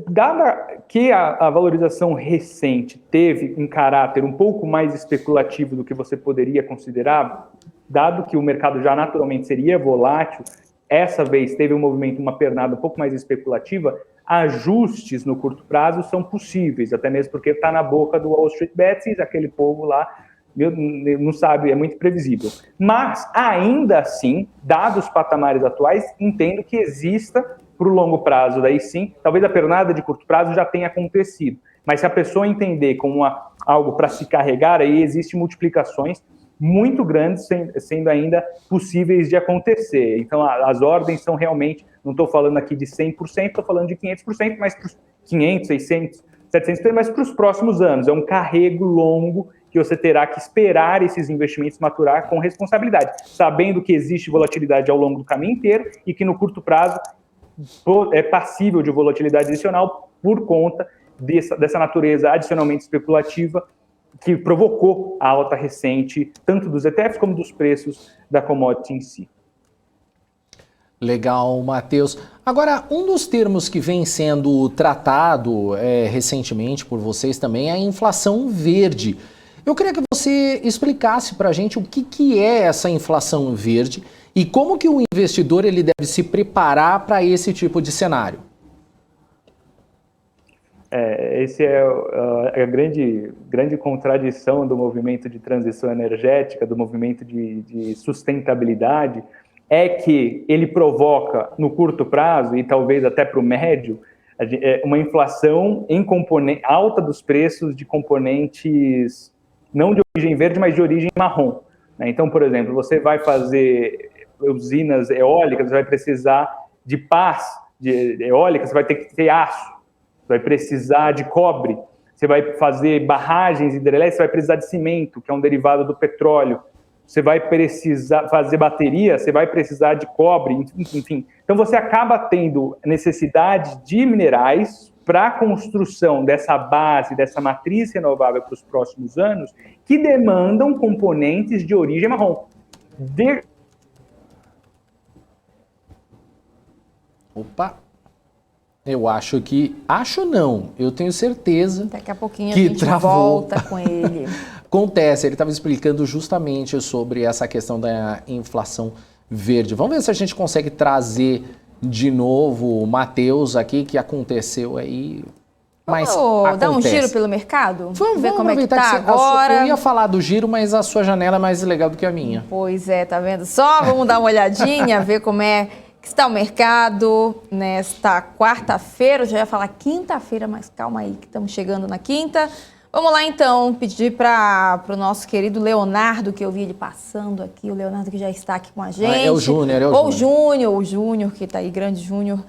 Dada que a valorização recente teve um caráter um pouco mais especulativo do que você poderia considerar, dado que o mercado já naturalmente seria volátil, essa vez teve um movimento, uma pernada um pouco mais especulativa, ajustes no curto prazo são possíveis, até mesmo porque está na boca do Wall Street Bets, e aquele povo lá não sabe, é muito previsível. Mas, ainda assim, dados os patamares atuais, entendo que exista para o longo prazo, daí sim, talvez a pernada de curto prazo já tenha acontecido, mas se a pessoa entender como algo para se carregar, aí existem multiplicações muito grandes sendo ainda possíveis de acontecer. Então, as ordens são realmente, não estou falando aqui de 100%, estou falando de 500%, mas para os 500, 600, 700%, mas para os próximos anos. É um carrego longo que você terá que esperar esses investimentos maturar com responsabilidade, sabendo que existe volatilidade ao longo do caminho inteiro e que no curto prazo é passível de volatilidade adicional por conta dessa natureza adicionalmente especulativa que provocou a alta recente, tanto dos ETFs como dos preços da commodity em si.
Legal, Matheus. Agora, um dos termos que vem sendo tratado recentemente por vocês também é a inflação verde. Eu queria que você explicasse para a gente o que é essa inflação verde e como que o investidor ele deve se preparar para esse tipo de cenário.
Esse é a grande contradição do movimento de transição energética, do movimento de sustentabilidade, é que ele provoca no curto prazo e talvez até para o médio uma inflação alta dos preços de componentes não de origem verde, mas de origem marrom. Então, por exemplo, você vai fazer usinas eólicas, você vai precisar de pás de eólicas, você vai ter que ter aço, você vai precisar de cobre, você vai fazer barragens hidrelétricas, você vai precisar de cimento, que é um derivado do petróleo, você vai precisar fazer bateria, você vai precisar de cobre, enfim. Então, você acaba tendo necessidade de minerais para a construção dessa base, dessa matriz renovável para os próximos anos, que demandam componentes de origem marrom.
Opa! Eu acho que... Acho não, eu tenho certeza.
Daqui a pouquinho
que
a gente volta com ele.
Acontece, ele estava explicando justamente sobre essa questão da inflação verde. Vamos ver se a gente consegue trazer de novo o Matheus aqui, que aconteceu aí. Mas
vamos dar um giro pelo mercado?
Vamos
ver como é que
aproveitar
tá
que
agora.
Eu ia falar do giro, mas a sua janela é mais legal do que a minha.
Pois é, tá vendo? Só vamos dar uma olhadinha, ver como é que está o mercado nesta quarta-feira. Eu já ia falar quinta-feira, mas calma aí que estamos chegando na quinta. Vamos lá, então, pedir para o nosso querido Leonardo, que eu vi ele passando aqui, o Leonardo que já está aqui com a gente.
É o Júnior,
o Júnior, que está aí, grande Júnior,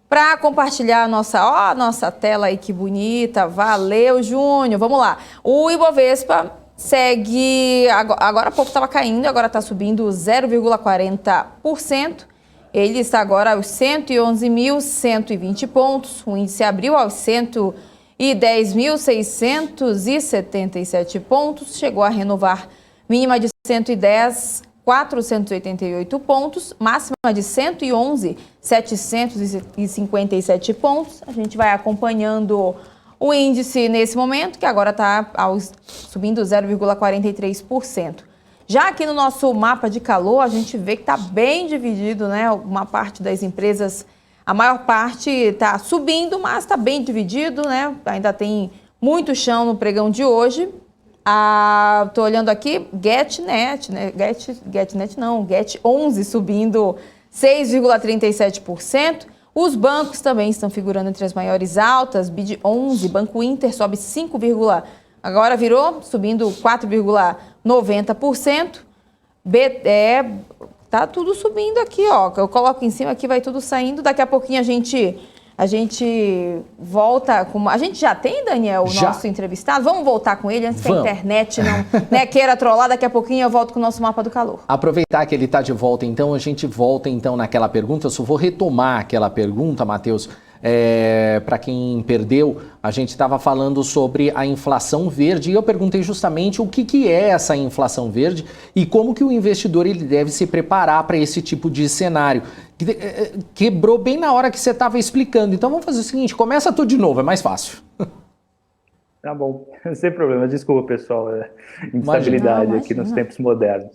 para compartilhar a nossa tela aí, que bonita. Valeu, Júnior. Vamos lá. O Ibovespa segue, agora há pouco estava caindo, agora está subindo 0,40%. Ele está agora aos 111.120 pontos. O índice abriu aos 110.677 pontos, chegou a renovar mínima de 110.488 pontos, máxima de 111.757 pontos. A gente vai acompanhando o índice nesse momento, que agora está subindo 0,43%. Já aqui no nosso mapa de calor, a gente vê que está bem dividido, né? Uma parte das empresas, a maior parte está subindo, mas está bem dividido, né? Ainda tem muito chão no pregão de hoje. Estou olhando aqui, GetNet, né? GetNet 11 subindo 6,37%. Os bancos também estão figurando entre as maiores altas. BID 11, Banco Inter sobe 5, agora virou, subindo 4,90%. Tá tudo subindo aqui, ó. Eu coloco em cima aqui, vai tudo saindo. Daqui a pouquinho a gente volta com... A gente já tem, Daniel, o nosso entrevistado? Vamos voltar com ele antes que a internet não queira trollar. Daqui a pouquinho eu volto com o nosso mapa do calor.
Aproveitar que ele está de volta, então, a gente volta então naquela pergunta. Eu só vou retomar aquela pergunta, Matheus. Para quem perdeu, a gente estava falando sobre a inflação verde e eu perguntei justamente o que é essa inflação verde e como que o investidor ele deve se preparar para esse tipo de cenário. Quebrou bem na hora que você estava explicando, então vamos fazer o seguinte, começa tudo de novo, é mais fácil.
Tá bom, sem problema, desculpa pessoal, instabilidade aqui nos tempos modernos.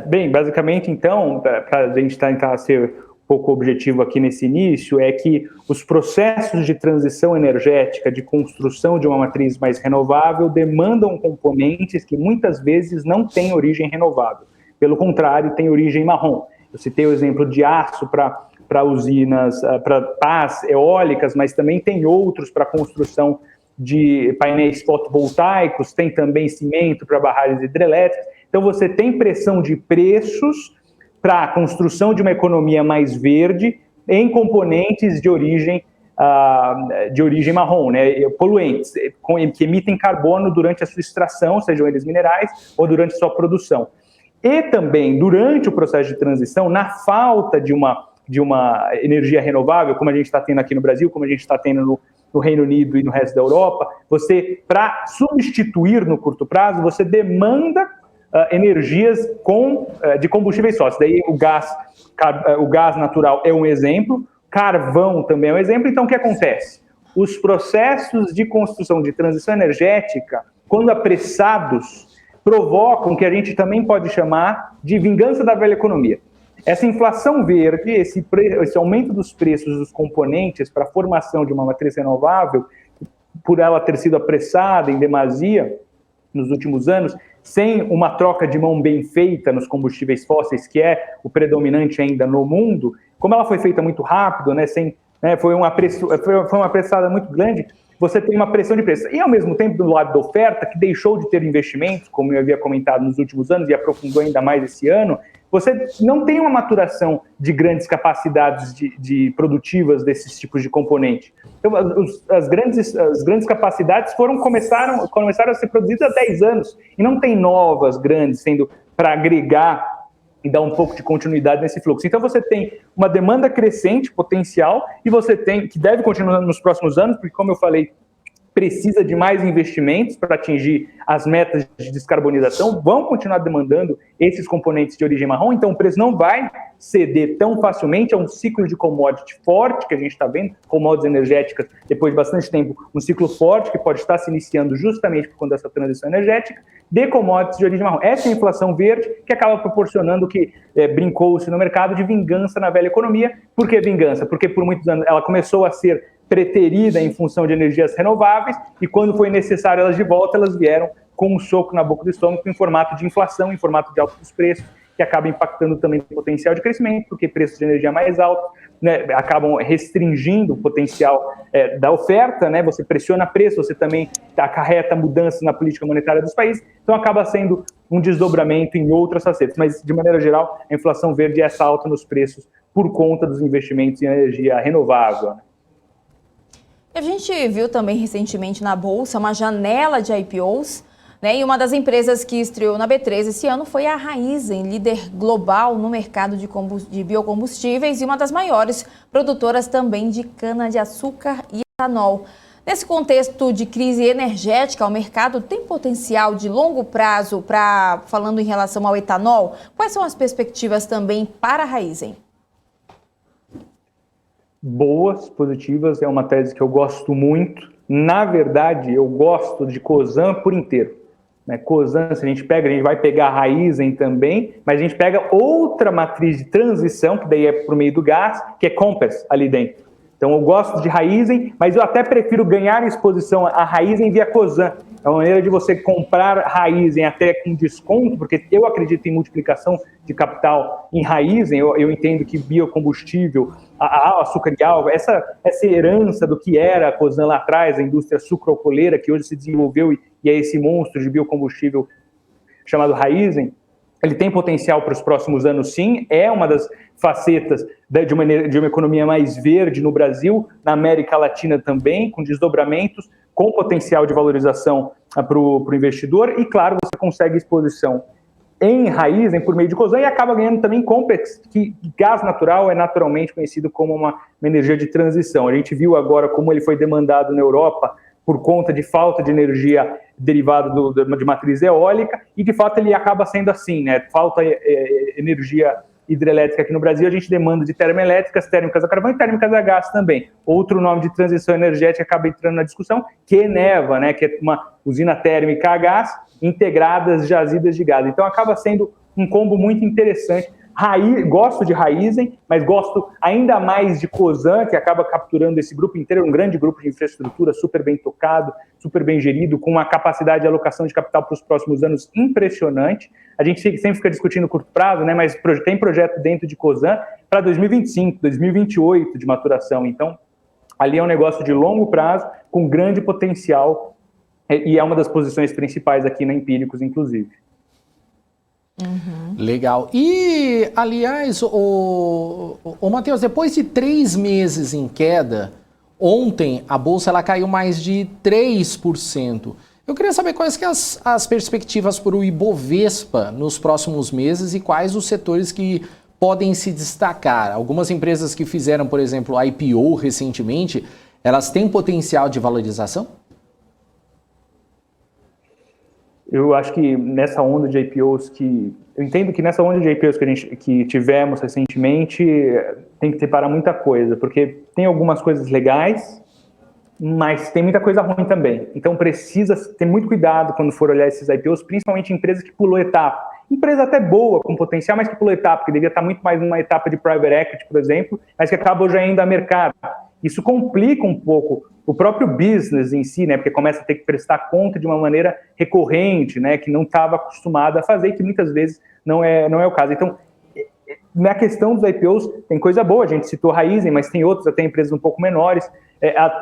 Bem, basicamente então, para a gente tentar ser pouco objetivo aqui nesse início, é que os processos de transição energética, de construção de uma matriz mais renovável, demandam componentes que muitas vezes não têm origem renovável. Pelo contrário, têm origem marrom. Eu citei o exemplo de aço para usinas, para pás eólicas, mas também tem outros para construção de painéis fotovoltaicos, tem também cimento para barragens hidrelétricas. Então, você tem pressão de preços para a construção de uma economia mais verde em componentes de origem marrom, né, poluentes, que emitem carbono durante a sua extração, sejam eles minerais, ou durante a sua produção. E também, durante o processo de transição, na falta de uma energia renovável, como a gente está tendo aqui no Brasil, como a gente está tendo no Reino Unido e no resto da Europa, você, para substituir no curto prazo, você demanda energias de combustíveis fósseis. Daí o gás natural é um exemplo, carvão também é um exemplo. Então, o que acontece? Os processos de construção de transição energética, quando apressados, provocam o que a gente também pode chamar de vingança da velha economia. Essa inflação verde, esse aumento dos preços dos componentes para a formação de uma matriz renovável, por ela ter sido apressada em demasia nos últimos anos, sem uma troca de mão bem feita nos combustíveis fósseis, que é o predominante ainda no mundo, como ela foi feita muito rápido, foi uma apressada muito grande, você tem uma pressão de preço. E, ao mesmo tempo, do lado da oferta, que deixou de ter investimentos, como eu havia comentado nos últimos anos e aprofundou ainda mais esse ano, você não tem uma maturação de grandes capacidades de produtivas desses tipos de componente. Então, as grandes capacidades começaram a ser produzidas há 10 anos, e não tem novas grandes sendo para agregar e dar um pouco de continuidade nesse fluxo. Então você tem uma demanda crescente, potencial, e você tem, que deve continuar nos próximos anos, porque, como eu falei, precisa de mais investimentos para atingir as metas de descarbonização, vão continuar demandando esses componentes de origem marrom, então o preço não vai ceder tão facilmente. É um ciclo de commodity forte que a gente está vendo, commodities energéticas, depois de bastante tempo, um ciclo forte que pode estar se iniciando justamente por conta dessa transição energética, de commodities de origem marrom. Essa é a inflação verde que acaba proporcionando o que brincou-se no mercado de vingança na velha economia. Por que vingança? Porque por muitos anos ela começou a ser preterida em função de energias renováveis, e quando foi necessário elas de volta, elas vieram com um soco na boca do estômago em formato de inflação, em formato de altos preços, que acaba impactando também o potencial de crescimento, porque preços de energia mais altos acabam restringindo o potencial da oferta, você pressiona preço, você também acarreta mudanças na política monetária dos países, então acaba sendo um desdobramento em outras facetas. Mas, de maneira geral, a inflação verde é essa alta nos preços por conta dos investimentos em energia renovável.
A gente viu também recentemente na Bolsa uma janela de IPOs, e uma das empresas que estreou na B3 esse ano foi a Raízen, líder global no mercado de biocombustíveis e uma das maiores produtoras também de cana-de-açúcar e etanol. Nesse contexto de crise energética, o mercado tem potencial de longo prazo falando em relação ao etanol? Quais são as perspectivas também para a Raízen?
Boas, positivas, é uma tese que eu gosto muito. Na verdade, eu gosto de Cosan por inteiro. Cosan, se a gente vai pegar a Raízen também, mas a gente pega outra matriz de transição, que daí é por meio do gás, que é Compass ali dentro. Então eu gosto de Raízen, mas eu até prefiro ganhar exposição a Raízen via Cosan. É uma maneira de você comprar Raízen até com desconto, porque eu acredito em multiplicação de capital em Raízen. Eu entendo que biocombustível, açúcar e álcool, essa herança do que era a Cosan lá atrás, a indústria sucroalcooleira, que hoje se desenvolveu e é esse monstro de biocombustível chamado Raízen, ele tem potencial para os próximos anos, sim. É uma das facetas de uma economia mais verde no Brasil, na América Latina também, com desdobramentos, com potencial de valorização para o investidor. E, claro, você consegue exposição em Raízen por meio de Cosan e acaba ganhando também Compass, que gás natural é naturalmente conhecido como uma energia de transição. A gente viu agora como ele foi demandado na Europa por conta de falta de energia derivada de matriz eólica, e de fato ele acaba sendo assim, falta energia hidrelétrica aqui no Brasil, a gente demanda de termoelétricas, térmicas a carvão e térmicas a gás também. Outro nome de transição energética acaba entrando na discussão, que é Eneva, que é uma usina térmica a gás, integradas jazidas de gás. Então acaba sendo um combo muito interessante. Gosto de Raízen, mas gosto ainda mais de Cosan, que acaba capturando esse grupo inteiro, um grande grupo de infraestrutura, super bem tocado, super bem gerido, com uma capacidade de alocação de capital para os próximos anos impressionante. A gente sempre fica discutindo curto prazo, mas tem projeto dentro de Cosan para 2025, 2028 de maturação. Então, ali é um negócio de longo prazo, com grande potencial, e é uma das posições principais aqui na Empíricos, inclusive.
Uhum. Legal. E, aliás, o Matheus, depois de 3 meses em queda, ontem a Bolsa ela caiu mais de 3%. Eu queria saber quais que as perspectivas para o Ibovespa nos próximos meses e quais os setores que podem se destacar. Algumas empresas que fizeram, por exemplo, IPO recentemente, elas têm potencial de valorização?
Eu acho que nessa onda de IPOs eu entendo que nessa onda de IPOs que tivemos recentemente, tem que separar muita coisa, porque tem algumas coisas legais, mas tem muita coisa ruim também. Então precisa ter muito cuidado quando for olhar esses IPOs, principalmente empresas que pulou etapa. Empresa até boa, com potencial, mas que pulou etapa, que devia estar muito mais numa etapa de private equity, por exemplo, mas que acabou já indo a mercado. Isso complica um pouco o próprio business em si, né? Porque começa a ter que prestar conta de uma maneira recorrente, né? Que não estava acostumado a fazer e que muitas vezes não é o caso. Então, na questão dos IPOs, tem coisa boa, a gente citou Raizen, mas tem outros, até empresas um pouco menores,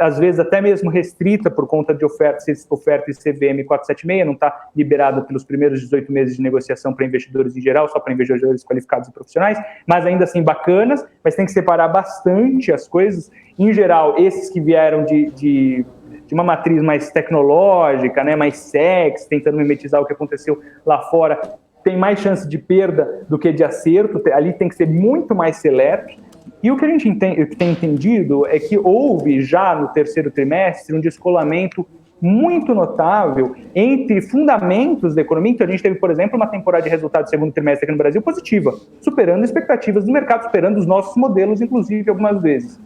às vezes até mesmo restrita por conta de oferta e CVM 476, não está liberada pelos primeiros 18 meses de negociação para investidores em geral, só para investidores qualificados e profissionais, mas ainda assim bacanas, mas tem que separar bastante as coisas. Em geral, esses que vieram de uma matriz mais tecnológica, né, mais sexy, tentando mimetizar o que aconteceu lá fora, tem mais chance de perda do que de acerto, ali tem que ser muito mais seleto. E o que a gente tem entendido é que houve já no terceiro trimestre um descolamento muito notável entre fundamentos da economia. Então a gente teve, por exemplo, uma temporada de resultados do segundo trimestre aqui no Brasil positiva, superando expectativas do mercado, superando os nossos modelos, inclusive, algumas vezes.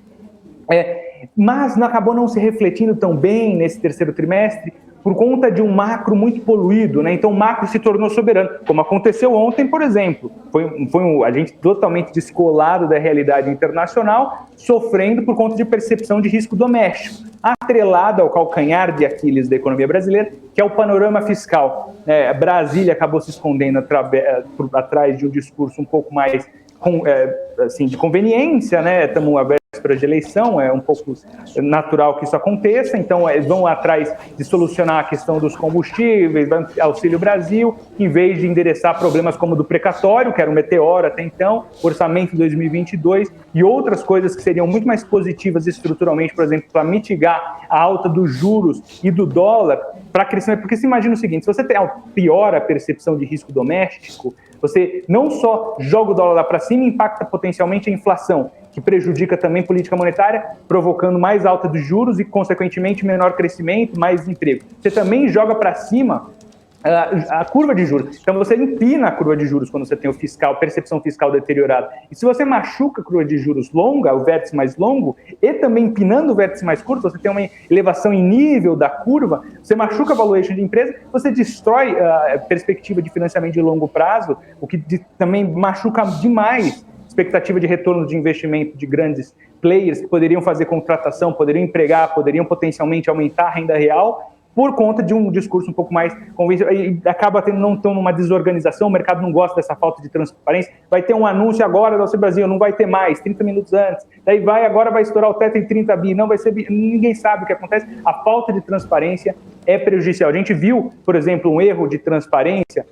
Mas acabou não se refletindo tão bem nesse terceiro trimestre por conta de um macro muito poluído, né? Então o macro se tornou soberano, como aconteceu ontem, por exemplo. A gente totalmente descolado da realidade internacional, sofrendo por conta de percepção de risco doméstico, atrelada ao calcanhar de Aquiles da economia brasileira, que é o panorama fiscal. Brasília acabou se escondendo atrás de um discurso um pouco mais de conveniência, né? Estamos à véspera de eleição, é um pouco natural que isso aconteça, então vão atrás de solucionar a questão dos combustíveis, Auxílio Brasil, em vez de endereçar problemas como o do precatório, que era um meteoro até então, orçamento 2022 e outras coisas que seriam muito mais positivas estruturalmente, por exemplo, para mitigar a alta dos juros e do dólar, para crescimento. Porque se imagina o seguinte, se você piora a percepção de risco doméstico, você não só joga o dólar lá para cima e impacta potencialmente a inflação, que prejudica também a política monetária, provocando mais alta dos juros e, consequentemente, menor crescimento, mais desemprego. Você também joga para cima a curva de juros. Então, você empina a curva de juros quando você tem percepção fiscal deteriorada. E se você machuca a curva de juros longa, o vértice mais longo, e também empinando o vértice mais curto, você tem uma elevação em nível da curva, você machuca a valuation de empresa, você destrói a perspectiva de financiamento de longo prazo, o que também machuca demais expectativa de retorno de investimento de grandes players que poderiam fazer contratação, poderiam empregar, poderiam potencialmente aumentar a renda real, por conta de um discurso um pouco mais convencional, e acaba não tendo uma desorganização, o mercado não gosta dessa falta de transparência, vai ter um anúncio agora do Auxílio Brasil, não vai ter mais, 30 minutos antes, daí agora vai estourar o teto em 30 bi, não vai ser bi, ninguém sabe o que acontece, a falta de transparência é prejudicial. A gente viu, por exemplo, um erro de transparência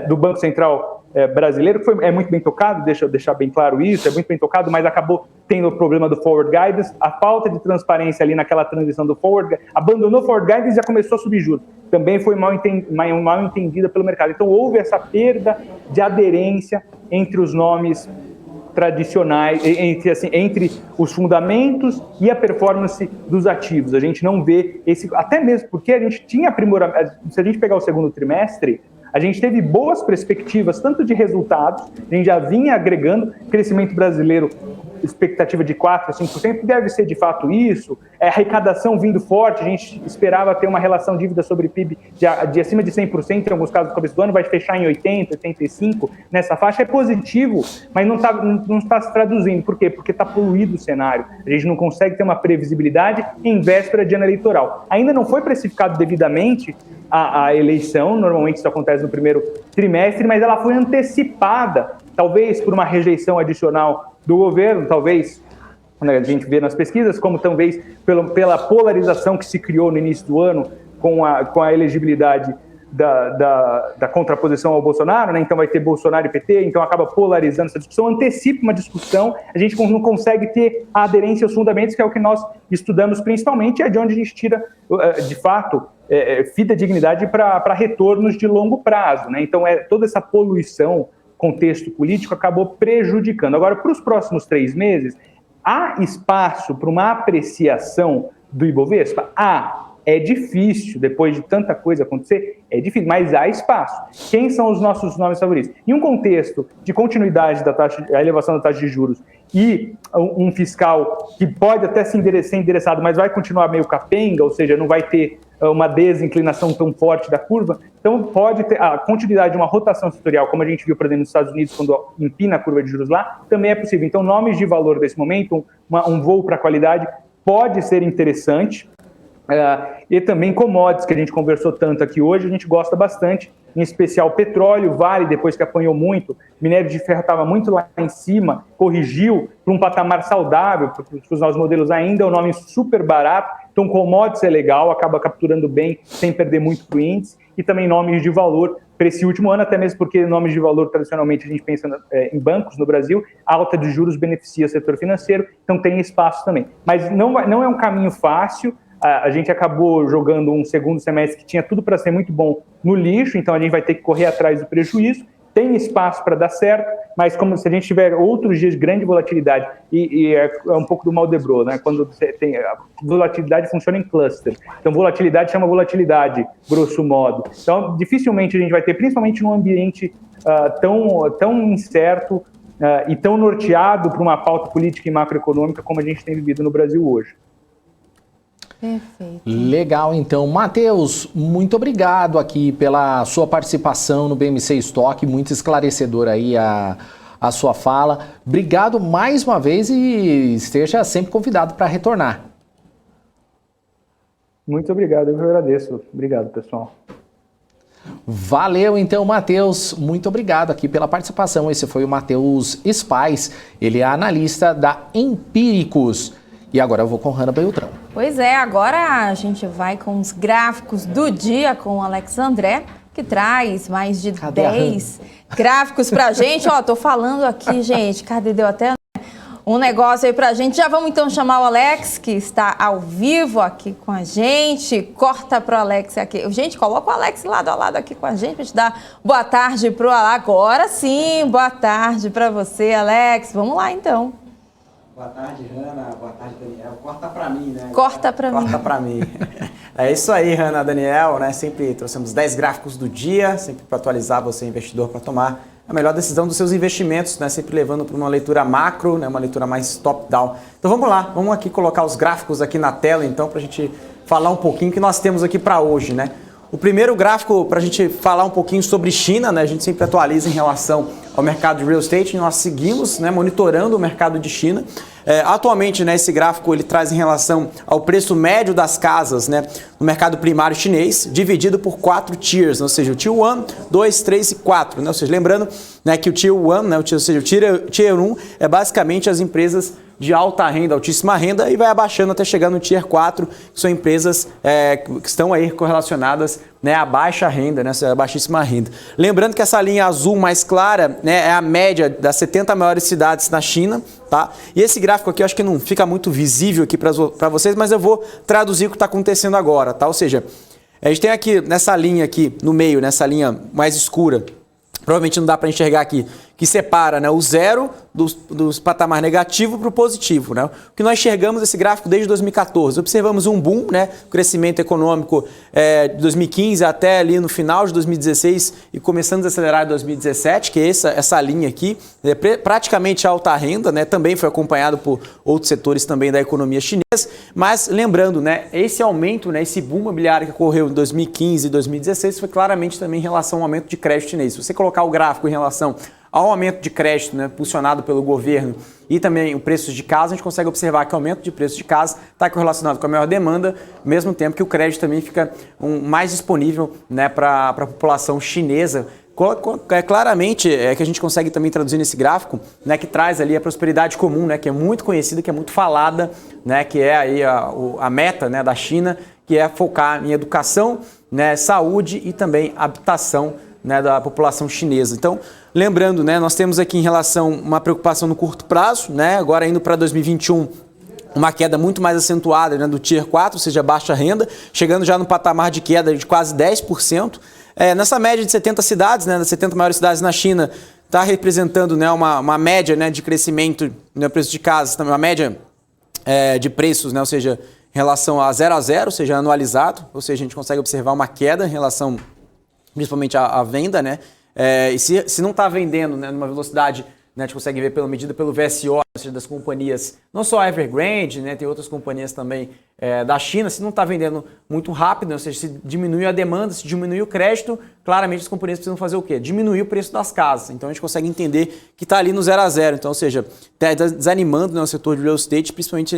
do Banco Central brasileiro, que é muito bem tocado, deixa eu deixar bem claro isso, é muito bem tocado, mas acabou tendo o problema do Forward Guidance, a falta de transparência ali naquela transição do Forward, abandonou o Forward Guidance e já começou a subir juros. Também foi mal entendida pelo mercado. Então houve essa perda de aderência entre os nomes tradicionais, entre os fundamentos e a performance dos ativos. A gente não vê até mesmo porque a gente tinha aprimoramento. Se a gente pegar o segundo trimestre, a gente teve boas perspectivas, tanto de resultados, a gente já vinha agregando crescimento brasileiro, expectativa de 4% a 5%, deve ser de fato isso, arrecadação vindo forte, a gente esperava ter uma relação dívida sobre PIB de acima de 100%, em alguns casos no começo do ano, vai fechar em 80%, 85%, nessa faixa, é positivo, mas não está se traduzindo. Por quê? Porque está poluído o cenário, a gente não consegue ter uma previsibilidade em véspera de ano eleitoral. Ainda não foi precificado devidamente a eleição, normalmente isso acontece no primeiro trimestre, mas ela foi antecipada, talvez por uma rejeição adicional do governo, talvez, a gente vê nas pesquisas, como talvez pela polarização que se criou no início do ano com a elegibilidade da contraposição ao Bolsonaro, né? Então vai ter Bolsonaro e PT, então acaba polarizando essa discussão, antecipa uma discussão, a gente não consegue ter a aderência aos fundamentos, que é o que nós estudamos principalmente, é de onde a gente tira, de fato, fidedignidade para retornos de longo prazo, né? Então toda essa poluição, contexto político, acabou prejudicando. Agora, para os próximos 3 meses, há espaço para uma apreciação do Ibovespa? É difícil, depois de tanta coisa acontecer, é difícil, mas há espaço. Quem são os nossos nomes favoritos? Em um contexto de continuidade a elevação da taxa de juros e um fiscal que pode até ser endereçado, mas vai continuar meio capenga, ou seja, não vai ter uma desinclinação tão forte da curva, então pode ter a continuidade de uma rotação setorial, como a gente viu, por exemplo, nos Estados Unidos, quando empina a curva de juros lá, também é possível. Então, nomes de valor desse momento, um voo para a qualidade, pode ser interessante. E também commodities, que a gente conversou tanto aqui hoje, a gente gosta bastante, em especial petróleo, Vale, depois que apanhou muito, minério de ferro estava muito lá em cima, corrigiu para um patamar saudável, para os nossos modelos ainda, é um nome super barato, então commodities é legal, acaba capturando bem, sem perder muito para o índice, e também nomes de valor para esse último ano, até mesmo porque nomes de valor, tradicionalmente, a gente pensa em bancos no Brasil, a alta de juros beneficia o setor financeiro, então tem espaço também. Mas não é um caminho fácil. A gente acabou jogando um segundo semestre que tinha tudo para ser muito bom no lixo, então a gente vai ter que correr atrás do prejuízo. Tem espaço para dar certo, mas como se a gente tiver outros dias de grande volatilidade, e é um pouco do Maldebrot, né? Quando você tem a volatilidade funciona em cluster, então volatilidade chama volatilidade, grosso modo. Então dificilmente a gente vai ter, principalmente num ambiente tão incerto e tão norteado por uma pauta política e macroeconômica como a gente tem vivido no Brasil hoje.
Perfeito.
Legal, então. Matheus, muito obrigado aqui pela sua participação no BMC Stock, muito esclarecedor aí a sua fala. Obrigado mais uma vez e esteja sempre convidado para retornar.
Muito obrigado, eu agradeço. Obrigado, pessoal.
Valeu, então, Matheus. Muito obrigado aqui pela participação. Esse foi o Matheus Spies, ele é analista da Empíricos. E agora eu vou com Hanna Beltrão.
Pois é, agora a gente vai com os gráficos do dia com o Alex André, que traz mais de 10 gráficos pra gente. Ó, tô falando aqui, gente, cadê? Deu até um negócio aí pra gente. Já vamos então chamar o Alex, que está ao vivo aqui com a gente. Corta pro Alex aqui. Gente, coloca o Alex lado a lado aqui com a gente pra gente dar boa tarde pro Alex. Agora sim, boa tarde pra você, Alex. Vamos lá então.
Boa tarde, Hanna. Boa tarde, Daniel. Corta pra mim, né?
Corta pra mim.
Corta pra mim. É isso aí, Hanna, Daniel, né? Sempre trouxemos 10 gráficos do dia, sempre para atualizar você, investidor, para tomar a melhor decisão dos seus investimentos, né? Sempre levando para uma leitura macro, né? Uma leitura mais top-down. Então vamos lá, vamos aqui colocar os gráficos aqui na tela, então, para a gente falar um pouquinho que nós temos aqui para hoje, né? O primeiro gráfico para a gente falar um pouquinho sobre China, né? A gente sempre atualiza em relação ao mercado de real estate, nós seguimos, né, monitorando o mercado de China. Atualmente, né, esse gráfico ele traz em relação ao preço médio das casas, né, no mercado primário chinês, dividido por 4 tiers, ou seja, o Tier 1, 2, 3 e 4. Né? Ou seja, lembrando, né, que o Tier 1, né, ou seja, o Tier 1 é basicamente as empresas de alta renda, altíssima renda, e vai abaixando até chegar no Tier 4, que são empresas que estão aí correlacionadas, né, à baixa renda, né, a baixíssima renda. Lembrando que essa linha azul mais clara, né, é a média das 70 maiores cidades na China, tá? E esse gráfico aqui eu acho que não fica muito visível aqui para vocês, mas eu vou traduzir o que está acontecendo agora, tá? Ou seja, a gente tem aqui nessa linha aqui no meio, nessa linha mais escura, provavelmente não dá para enxergar aqui, que separa, né, o zero do patamar negativo para o positivo. Né? O que nós enxergamos esse gráfico desde 2014. Observamos um boom, né, crescimento econômico de 2015 até ali no final de 2016 e começando a acelerar em 2017, que é essa linha aqui, praticamente alta renda, né, também foi acompanhado por outros setores também da economia chinesa. Mas lembrando, né, esse aumento, né, esse boom imobiliário que ocorreu em 2015 e 2016 foi claramente também em relação ao aumento de crédito chinês. Se você colocar o gráfico em relação ao aumento de crédito, né, impulsionado pelo governo e também o preço de casa, a gente consegue observar que o aumento de preço de casa está correlacionado com a maior demanda, ao mesmo tempo que o crédito também fica mais disponível, né, para a população chinesa. Claramente que a gente consegue também traduzir nesse gráfico, né, que traz ali a prosperidade comum, né, que é muito conhecida, que é muito falada, né, que é aí a meta, né, da China, que é focar em educação, né, saúde e também habitação, né, da população chinesa. Então, lembrando, né, nós temos aqui em relação uma preocupação no curto prazo, né, agora indo para 2021, uma queda muito mais acentuada, né, do Tier 4, ou seja, baixa renda, chegando já no patamar de queda de quase 10%. Nessa média de 70 cidades, né, das 70 maiores cidades na China, está representando, né, uma média, né, de crescimento no preço de casas, uma média de preços, né, ou seja, relação a 0 a 0, ou seja, anualizado, ou seja, a gente consegue observar uma queda em relação principalmente à venda, né? E se não está vendendo, né, numa velocidade, né, a gente consegue ver pela medida pelo VSO, ou seja, das companhias, não só a Evergrande, né, tem outras companhias também da China, se não está vendendo muito rápido, né, ou seja, se diminui a demanda, se diminui o crédito, claramente as companhias precisam fazer o quê? Diminuir o preço das casas. Então a gente consegue entender que está ali no 0 a 0, então, ou seja, está desanimando, né, o setor de real estate, principalmente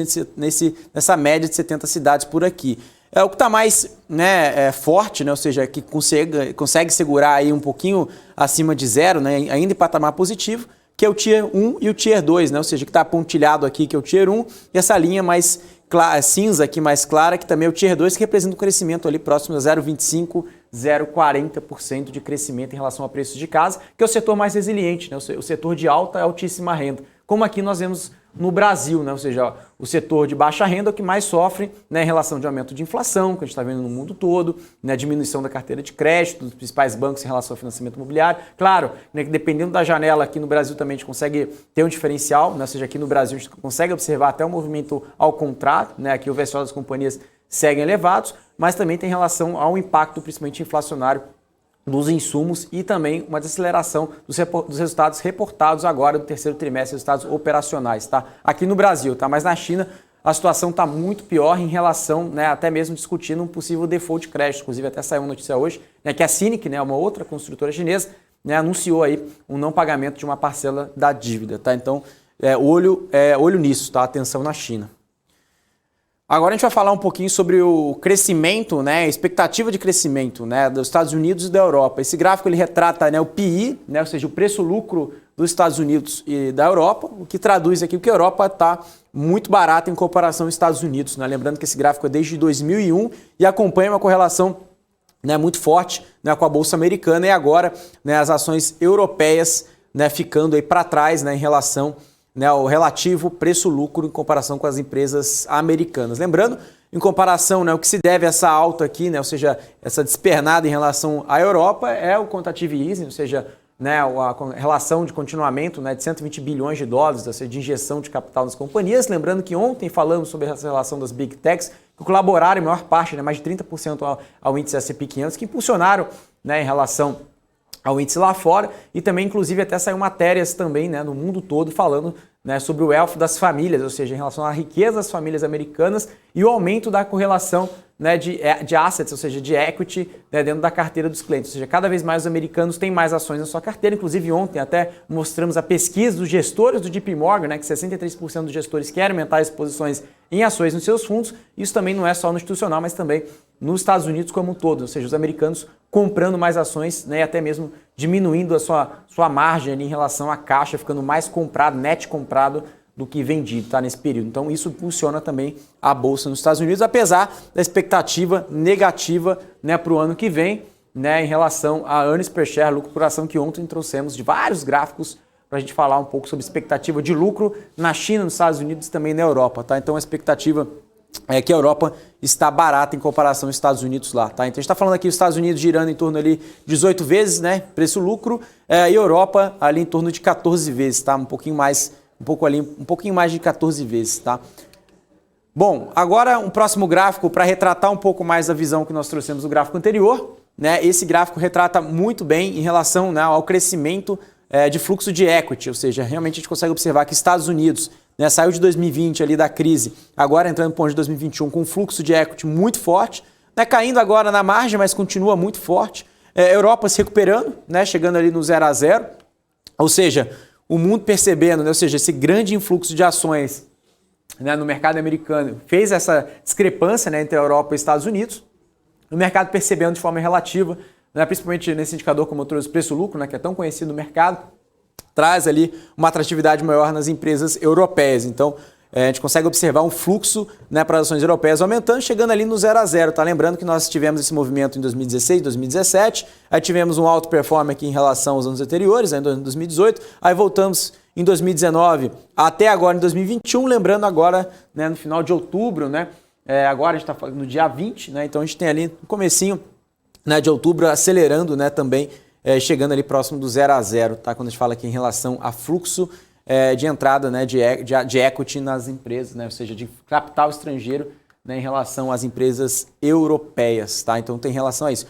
nessa média de 70 cidades por aqui. O que está mais, né, forte, né, ou seja, que consegue segurar aí um pouquinho acima de 0, né, ainda em patamar positivo, que é o Tier 1 e o Tier 2, né, ou seja, que está pontilhado aqui, que é o Tier 1, e essa linha mais cinza aqui, mais clara, que também é o Tier 2, que representa um crescimento ali próximo a 0,25%, 0,40% de crescimento em relação a preços de casa, que é o setor mais resiliente, né, o setor de alta e altíssima renda, como aqui nós vemos no Brasil, né? Ou seja, o setor de baixa renda é o que mais sofre, né, em relação de aumento de inflação, que a gente está vendo no mundo todo, né, diminuição da carteira de crédito dos principais bancos em relação ao financiamento imobiliário. Claro, né, que dependendo da janela aqui no Brasil também a gente consegue ter um diferencial, né? Ou seja, aqui no Brasil a gente consegue observar até um movimento ao contrário, né? Aqui o VSO das companhias seguem elevados, mas também tem relação ao impacto principalmente inflacionário dos insumos e também uma desaceleração dos resultados reportados agora no terceiro trimestre, resultados operacionais, tá? Aqui no Brasil, tá? Mas na China a situação está muito pior em relação, né, até mesmo discutindo um possível default de crédito. Inclusive até saiu uma notícia hoje, né, que a CINIC, né, uma outra construtora chinesa, né, anunciou aí um não pagamento de uma parcela da dívida, tá? Então, olho nisso, tá? Atenção na China. Agora a gente vai falar um pouquinho sobre o crescimento, né, a expectativa de crescimento, né, dos Estados Unidos e da Europa. Esse gráfico ele retrata, né, o PI, né, ou seja, o preço-lucro dos Estados Unidos e da Europa, o que traduz aqui que a Europa está muito barata em comparação aos Estados Unidos, né? Lembrando que esse gráfico é desde 2001 e acompanha uma correlação, né, muito forte, né, com a Bolsa Americana e agora, né, as ações europeias, né, ficando aí para trás, né, em relação, né, o relativo preço-lucro em comparação com as empresas americanas. Lembrando, em comparação, né, o que se deve a essa alta aqui, né, ou seja, essa despernada em relação à Europa é o quantitative easing, ou seja, né, a relação de continuamento, né, de 120 bilhões de dólares, ou seja, de injeção de capital nas companhias. Lembrando que ontem falamos sobre essa relação das Big Techs, que colaboraram em maior parte, né, mais de 30% ao índice S&P 500, que impulsionaram, né, em relação ao índice lá fora, e também, inclusive, até saiu matérias também, né, no mundo todo falando, né, sobre o wealth das famílias, ou seja, em relação à riqueza das famílias americanas e o aumento da correlação, né, de assets, ou seja, de equity, né, dentro da carteira dos clientes. Ou seja, cada vez mais os americanos têm mais ações na sua carteira. Inclusive, ontem até mostramos a pesquisa dos gestores do JP Morgan, né, que 63% dos gestores querem aumentar as posições em ações nos seus fundos. Isso também não é só no institucional, mas também nos Estados Unidos como um todo. Ou seja, os americanos comprando mais ações, né, e até mesmo diminuindo a sua margem ali em relação à caixa, ficando mais comprado, net comprado, do que vendido, tá, nesse período. Então isso impulsiona também a Bolsa nos Estados Unidos, apesar da expectativa negativa, né, para o ano que vem, né, em relação a earnings per share, lucro por ação, que ontem trouxemos de vários gráficos para a gente falar um pouco sobre expectativa de lucro na China, nos Estados Unidos e também na Europa. Tá? Então a expectativa é que a Europa está barata em comparação aos Estados Unidos lá. Tá? Então a gente está falando aqui os Estados Unidos girando em torno ali 18 vezes, né, preço-lucro, e a Europa ali em torno de 14 vezes, tá? Um pouquinho mais de 14 vezes, tá? Bom, agora um próximo gráfico para retratar um pouco mais a visão que nós trouxemos no gráfico anterior, né? Esse gráfico retrata muito bem em relação, né, ao crescimento de fluxo de equity, ou seja, realmente a gente consegue observar que Estados Unidos, né, saiu de 2020 ali da crise, agora entrando no ponto de 2021 com um fluxo de equity muito forte, né, caindo agora na margem, mas continua muito forte. Europa se recuperando, né, chegando ali no 0 a 0, ou seja, o mundo percebendo, né, ou seja, esse grande influxo de ações, né, no mercado americano fez essa discrepância, né, entre a Europa e os Estados Unidos, o mercado percebendo de forma relativa, né, principalmente nesse indicador como eu trouxe, preço-lucro, né, que é tão conhecido no mercado, traz ali uma atratividade maior nas empresas europeias. Então, a gente consegue observar um fluxo, né, para as ações europeias aumentando, chegando ali no 0 a 0. Tá? Lembrando que nós tivemos esse movimento em 2016, 2017, aí tivemos um alto performance aqui em relação aos anos anteriores, em 2018, aí voltamos em 2019 até agora em 2021, lembrando agora, né, no final de outubro, né, agora a gente está no dia 20, né, então a gente tem ali no comecinho, né, de outubro acelerando, né, também chegando ali próximo do 0 a 0, tá? Quando a gente fala aqui em relação a fluxo de entrada, né, de equity nas empresas, né, ou seja, de capital estrangeiro, né, em relação às empresas europeias, tá? Então tem relação a isso.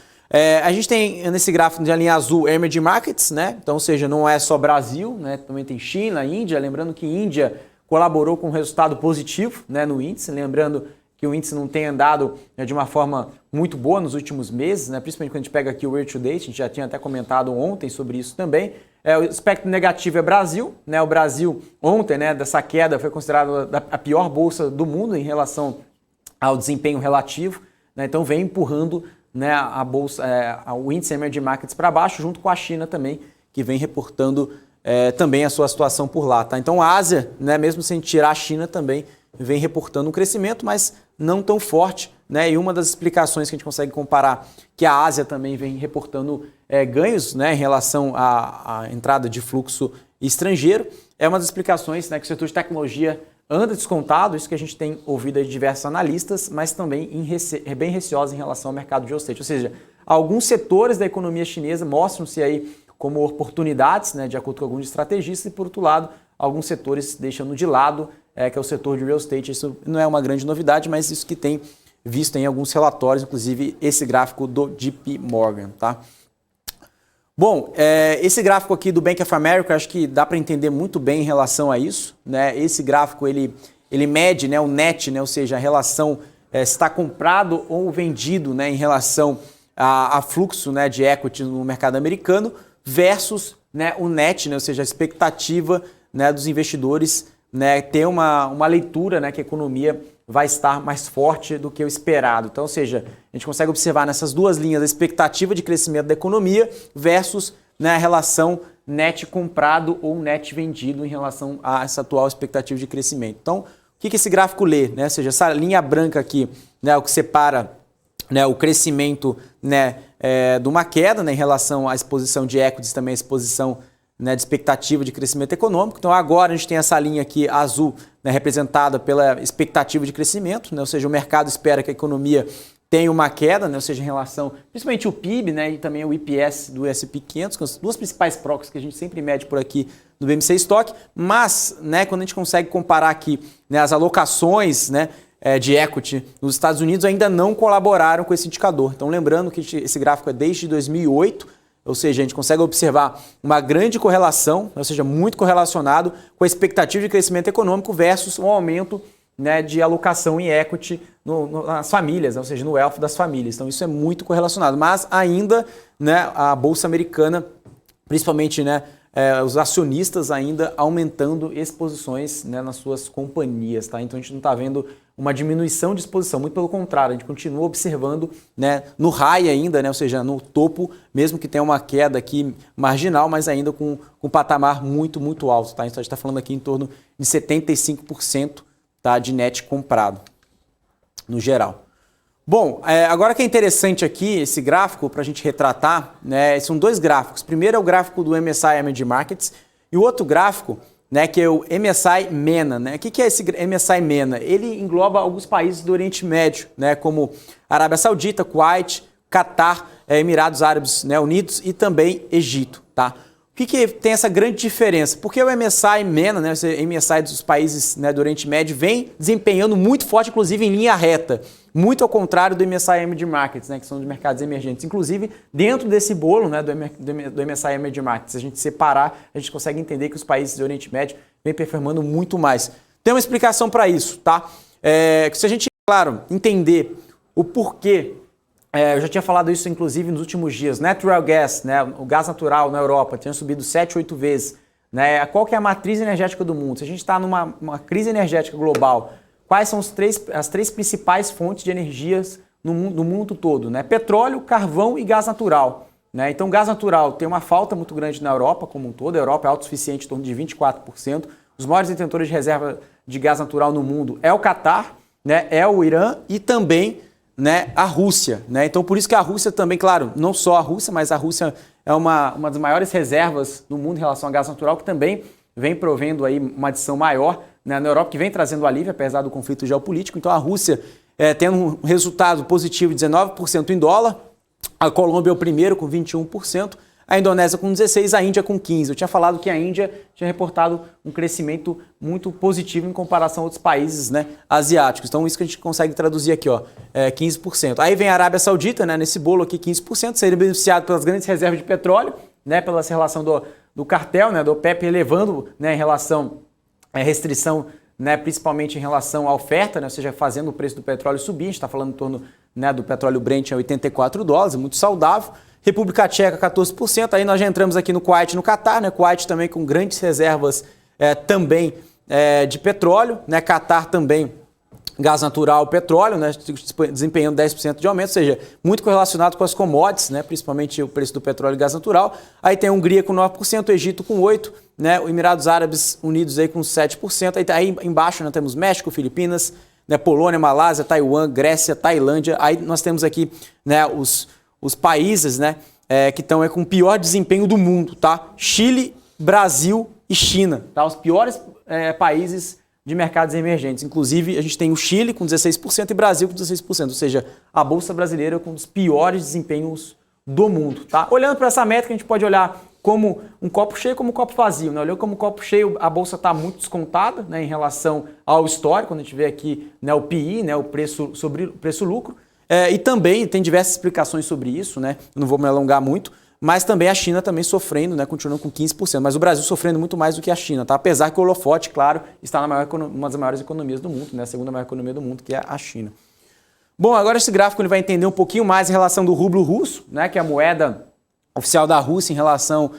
A gente tem nesse gráfico de linha azul Emerging Markets, né? Então, ou seja, não é só Brasil, né? Também tem China, Índia, lembrando que Índia colaborou com um resultado positivo, né, no índice, lembrando que o índice não tem andado, né, de uma forma muito boa nos últimos meses, né, principalmente quando a gente pega aqui o year to date, a gente já tinha até comentado ontem sobre isso também. O aspecto negativo é Brasil, né, o Brasil ontem, né, dessa queda foi considerado a pior bolsa do mundo em relação ao desempenho relativo, né, então vem empurrando, né, a bolsa, o índice Emerging Markets para baixo, junto com a China também, que vem reportando também a sua situação por lá, tá? Então a Ásia, né, mesmo sem tirar a China, também vem reportando um crescimento, mas não tão forte, né? E uma das explicações que a gente consegue comparar que a Ásia também vem reportando ganhos, né, em relação à entrada de fluxo estrangeiro, é uma das explicações, né, que o setor de tecnologia anda descontado, isso que a gente tem ouvido de diversos analistas, mas também bem receosos em relação ao mercado de real estate. Ou seja, alguns setores da economia chinesa mostram-se aí como oportunidades, né, de acordo com alguns estrategistas, e por outro lado, alguns setores deixando de lado, que é o setor de real estate. Isso não é uma grande novidade, mas isso que tem visto em alguns relatórios, inclusive esse gráfico do JP Morgan, tá? Bom, esse gráfico aqui do Bank of America, acho que dá para entender muito bem em relação a isso, né? Esse gráfico, ele mede, né, o net, né, ou seja, a relação se está comprado ou vendido, né, em relação a fluxo, né, de equity no mercado americano versus, né, o net, né, ou seja, a expectativa, né, dos investidores, né, ter uma leitura, né, que a economia vai estar mais forte do que o esperado. Então, ou seja, a gente consegue observar nessas duas linhas a expectativa de crescimento da economia versus, né, a relação net comprado ou net vendido em relação a essa atual expectativa de crescimento. Então, o que esse gráfico lê? Né? Ou seja, essa linha branca aqui, né, o que separa, né, o crescimento, né, de uma queda, né, em relação à exposição de equities, também a exposição, né, de expectativa de crescimento econômico. Então agora a gente tem essa linha aqui azul, né, representada pela expectativa de crescimento, né, ou seja, o mercado espera que a economia tenha uma queda, né, ou seja, em relação, principalmente o PIB, né, e também o IPS do S&P 500, que são as duas principais proxies que a gente sempre mede por aqui no BMC Stock, mas, né, quando a gente consegue comparar aqui, né, as alocações, né, de equity nos Estados Unidos ainda não colaboraram com esse indicador. Então lembrando que esse gráfico é desde 2008, ou seja, a gente consegue observar uma grande correlação, ou seja, muito correlacionado com a expectativa de crescimento econômico versus um aumento, né, de alocação em equity nas famílias, ou seja, no wealth das famílias. Então isso é muito correlacionado, mas ainda, né, a Bolsa Americana, principalmente, né, os acionistas ainda aumentando exposições, né, nas suas companhias, tá? Então a gente não está vendo uma diminuição de exposição, muito pelo contrário, a gente continua observando, né, no high ainda, né, ou seja, no topo, mesmo que tenha uma queda aqui marginal, mas ainda com um patamar muito, muito alto, tá? Então a gente está falando aqui em torno de 75%, tá, de net comprado, no geral. Bom, agora que é interessante aqui esse gráfico para a gente retratar, né, são dois gráficos. Primeiro é o gráfico do MSCI Emerging Markets e o outro gráfico, né, que é o MSCI MENA. Né? O que é esse MSCI MENA? Ele engloba alguns países do Oriente Médio, né, como Arábia Saudita, Kuwait, Catar, Emirados Árabes, né, Unidos e também Egito. Tá? O que tem essa grande diferença? Porque o MSCI MENA, né, o MSCI dos países, né, do Oriente Médio, vem desempenhando muito forte, inclusive em linha reta. Muito ao contrário do MSCI Emerging Markets, né, que são de mercados emergentes. Inclusive, dentro desse bolo, né, do MSCI Emerging Markets, se a gente separar, a gente consegue entender que os países do Oriente Médio vêm performando muito mais. Tem uma explicação para isso, tá? Se a gente, claro, entender o porquê, eu já tinha falado isso, inclusive, nos últimos dias. Natural gas, né, o gás natural na Europa, tinha subido 7, 8 vezes. Né? Qual que é a matriz energética do mundo? Se a gente está numa crise energética global, quais são as três principais fontes de energias no mundo todo? Né? Petróleo, carvão e gás natural. Né? Então, gás natural tem uma falta muito grande na Europa como um todo. A Europa é autossuficiente em torno de 24%. Os maiores detentores de reserva de gás natural no mundo é o Catar, né? É o Irã e também, né, a Rússia. Né? Então, por isso que a Rússia também, claro, não só a Rússia, mas a Rússia é uma das maiores reservas no mundo em relação a gás natural, que também vem provendo aí uma adição maior, né, na Europa, que vem trazendo alívio, apesar do conflito geopolítico. Então a Rússia tendo um resultado positivo de 19% em dólar, a Colômbia é o primeiro com 21%, a Indonésia com 16%, a Índia com 15%. Eu tinha falado que a Índia tinha reportado um crescimento muito positivo em comparação a outros países, né, asiáticos. Então isso que a gente consegue traduzir aqui, ó, 15%. Aí vem a Arábia Saudita, né, nesse bolo aqui, 15%, seria beneficiado pelas grandes reservas de petróleo, né, pela relação do cartel, né, do OPEP elevando, né, em relação à restrição, né, principalmente em relação à oferta, né, ou seja, fazendo o preço do petróleo subir. A gente está falando em torno, né, do petróleo Brent a $84, muito saudável. República Tcheca, 14%. Aí nós já entramos aqui no Kuwait e no Catar, né? Kuwait também com grandes reservas também de petróleo, né? Catar também gás natural, petróleo, né? Desempenhando 10% de aumento, ou seja, muito correlacionado com as commodities, né? Principalmente o preço do petróleo e gás natural. Aí tem a Hungria com 9%, o Egito com 8%, né? Os Emirados Árabes Unidos aí com 7%. Aí embaixo nós temos México, Filipinas, né? Polônia, Malásia, Taiwan, Grécia, Tailândia. Aí nós temos aqui, né, os países, né, que estão com o pior desempenho do mundo, tá? Chile, Brasil e China, tá? Os piores países de mercados emergentes. Inclusive, a gente tem o Chile com 16% e Brasil com 16%, ou seja, a Bolsa Brasileira com um dos piores desempenhos do mundo, tá? Olhando para essa métrica, a gente pode olhar como um copo cheio, como um copo vazio, né? Olhando como um copo cheio, a Bolsa está muito descontada, né, em relação ao histórico, quando a gente vê aqui, né, o PI, né, o preço sobre o preço-lucro. E também tem diversas explicações sobre isso, né? Eu não vou me alongar muito, mas também a China também sofrendo, né? Continuando com 15%, mas o Brasil sofrendo muito mais do que a China, tá? Apesar que o holofote, claro, está na uma das maiores economias do mundo, né? A segunda maior economia do mundo, que é a China. Bom, agora esse gráfico ele vai entender um pouquinho mais em relação do rublo russo, né? Que é a moeda oficial da Rússia em relação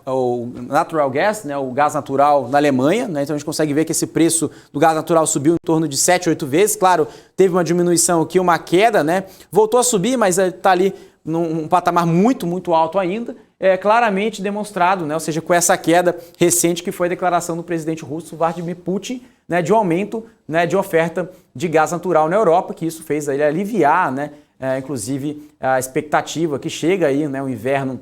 ao natural gas, né, o gás natural na Alemanha, né, então a gente consegue ver que esse preço do gás natural subiu em torno de 7, 8 vezes, claro, teve uma diminuição aqui, uma queda, né, voltou a subir, mas está ali num patamar muito, muito alto ainda, claramente demonstrado, né, ou seja, com essa queda recente que foi a declaração do presidente russo Vladimir Putin, né, de um aumento, né, de oferta de gás natural na Europa, que isso fez ele aliviar, né, inclusive a expectativa que chega aí, né, o inverno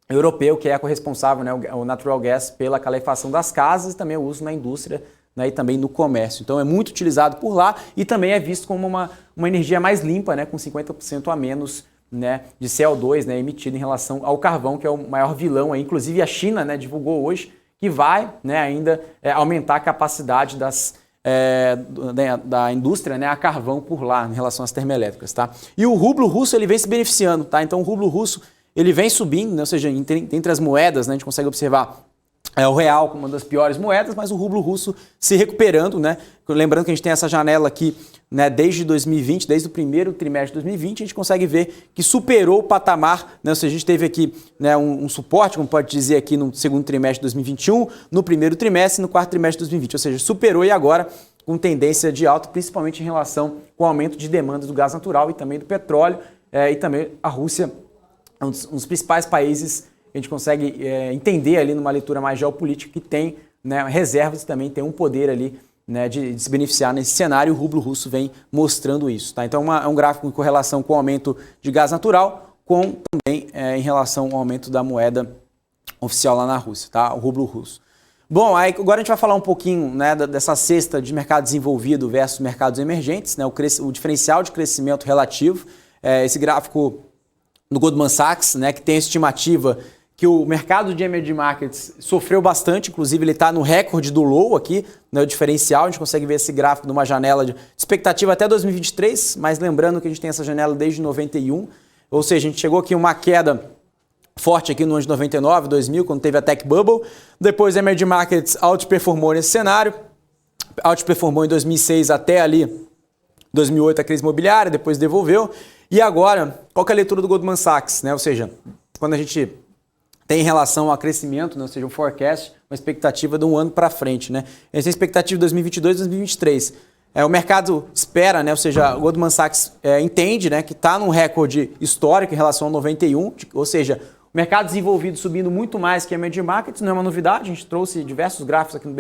europeu, que é corresponsável, né, o natural gas pela calefação das casas e também o uso na indústria, né, e também no comércio. Então é muito utilizado por lá e também é visto como uma energia mais limpa, né, com 50% a menos, né, de CO2, né, emitido em relação ao carvão, que é o maior vilão aí. Inclusive a China, né, divulgou hoje que vai, né, ainda aumentar a capacidade da indústria, né, a carvão por lá em relação às termoelétricas, tá? E o rublo russo ele vem se beneficiando, tá? Então o rublo russo ele vem subindo, né? Ou seja, entre as moedas, né, a gente consegue observar o real como uma das piores moedas, mas o rublo russo se recuperando, né? Lembrando que a gente tem essa janela aqui, né, desde 2020, desde o primeiro trimestre de 2020, a gente consegue ver que superou o patamar, né? Ou seja, a gente teve aqui, né, um suporte, como pode dizer aqui no segundo trimestre de 2021, no primeiro trimestre e no quarto trimestre de 2020, ou seja, superou e agora com tendência de alta, principalmente em relação com o aumento de demanda do gás natural e também do petróleo, e também a Rússia um dos principais países que a gente consegue entender ali numa leitura mais geopolítica, que tem, né, reservas e também tem um poder ali, né, de se beneficiar nesse cenário. O rublo russo vem mostrando isso, tá? Então é um gráfico em correlação com o aumento de gás natural, com também em relação ao aumento da moeda oficial lá na Rússia, tá? O rublo russo. Bom, aí agora a gente vai falar um pouquinho, né, dessa cesta de mercado desenvolvido versus mercados emergentes, né, o diferencial de crescimento relativo, esse gráfico do Goldman Sachs, né, que tem a estimativa que o mercado de emerging markets sofreu bastante, inclusive ele está no recorde do low aqui, né, o diferencial, a gente consegue ver esse gráfico numa janela de expectativa até 2023, mas lembrando que a gente tem essa janela desde 91, ou seja, a gente chegou aqui uma queda forte aqui no ano de 99, 2000, quando teve a Tech Bubble, depois a emerging markets outperformou nesse cenário, outperformou em 2006 até ali 2008 a crise imobiliária, depois devolveu. E agora, qual que é a leitura do Goldman Sachs, né? Ou seja, quando a gente tem em relação ao crescimento, né? Ou seja, um forecast, uma expectativa de um ano para frente, né? A gente tem expectativa de 2022 e 2023. O mercado espera, né? Ou seja, o Goldman Sachs entende, né, que está num recorde histórico em relação ao 91, ou seja, o mercado desenvolvido subindo muito mais que a emerging markets, não é uma novidade, a gente trouxe diversos gráficos aqui no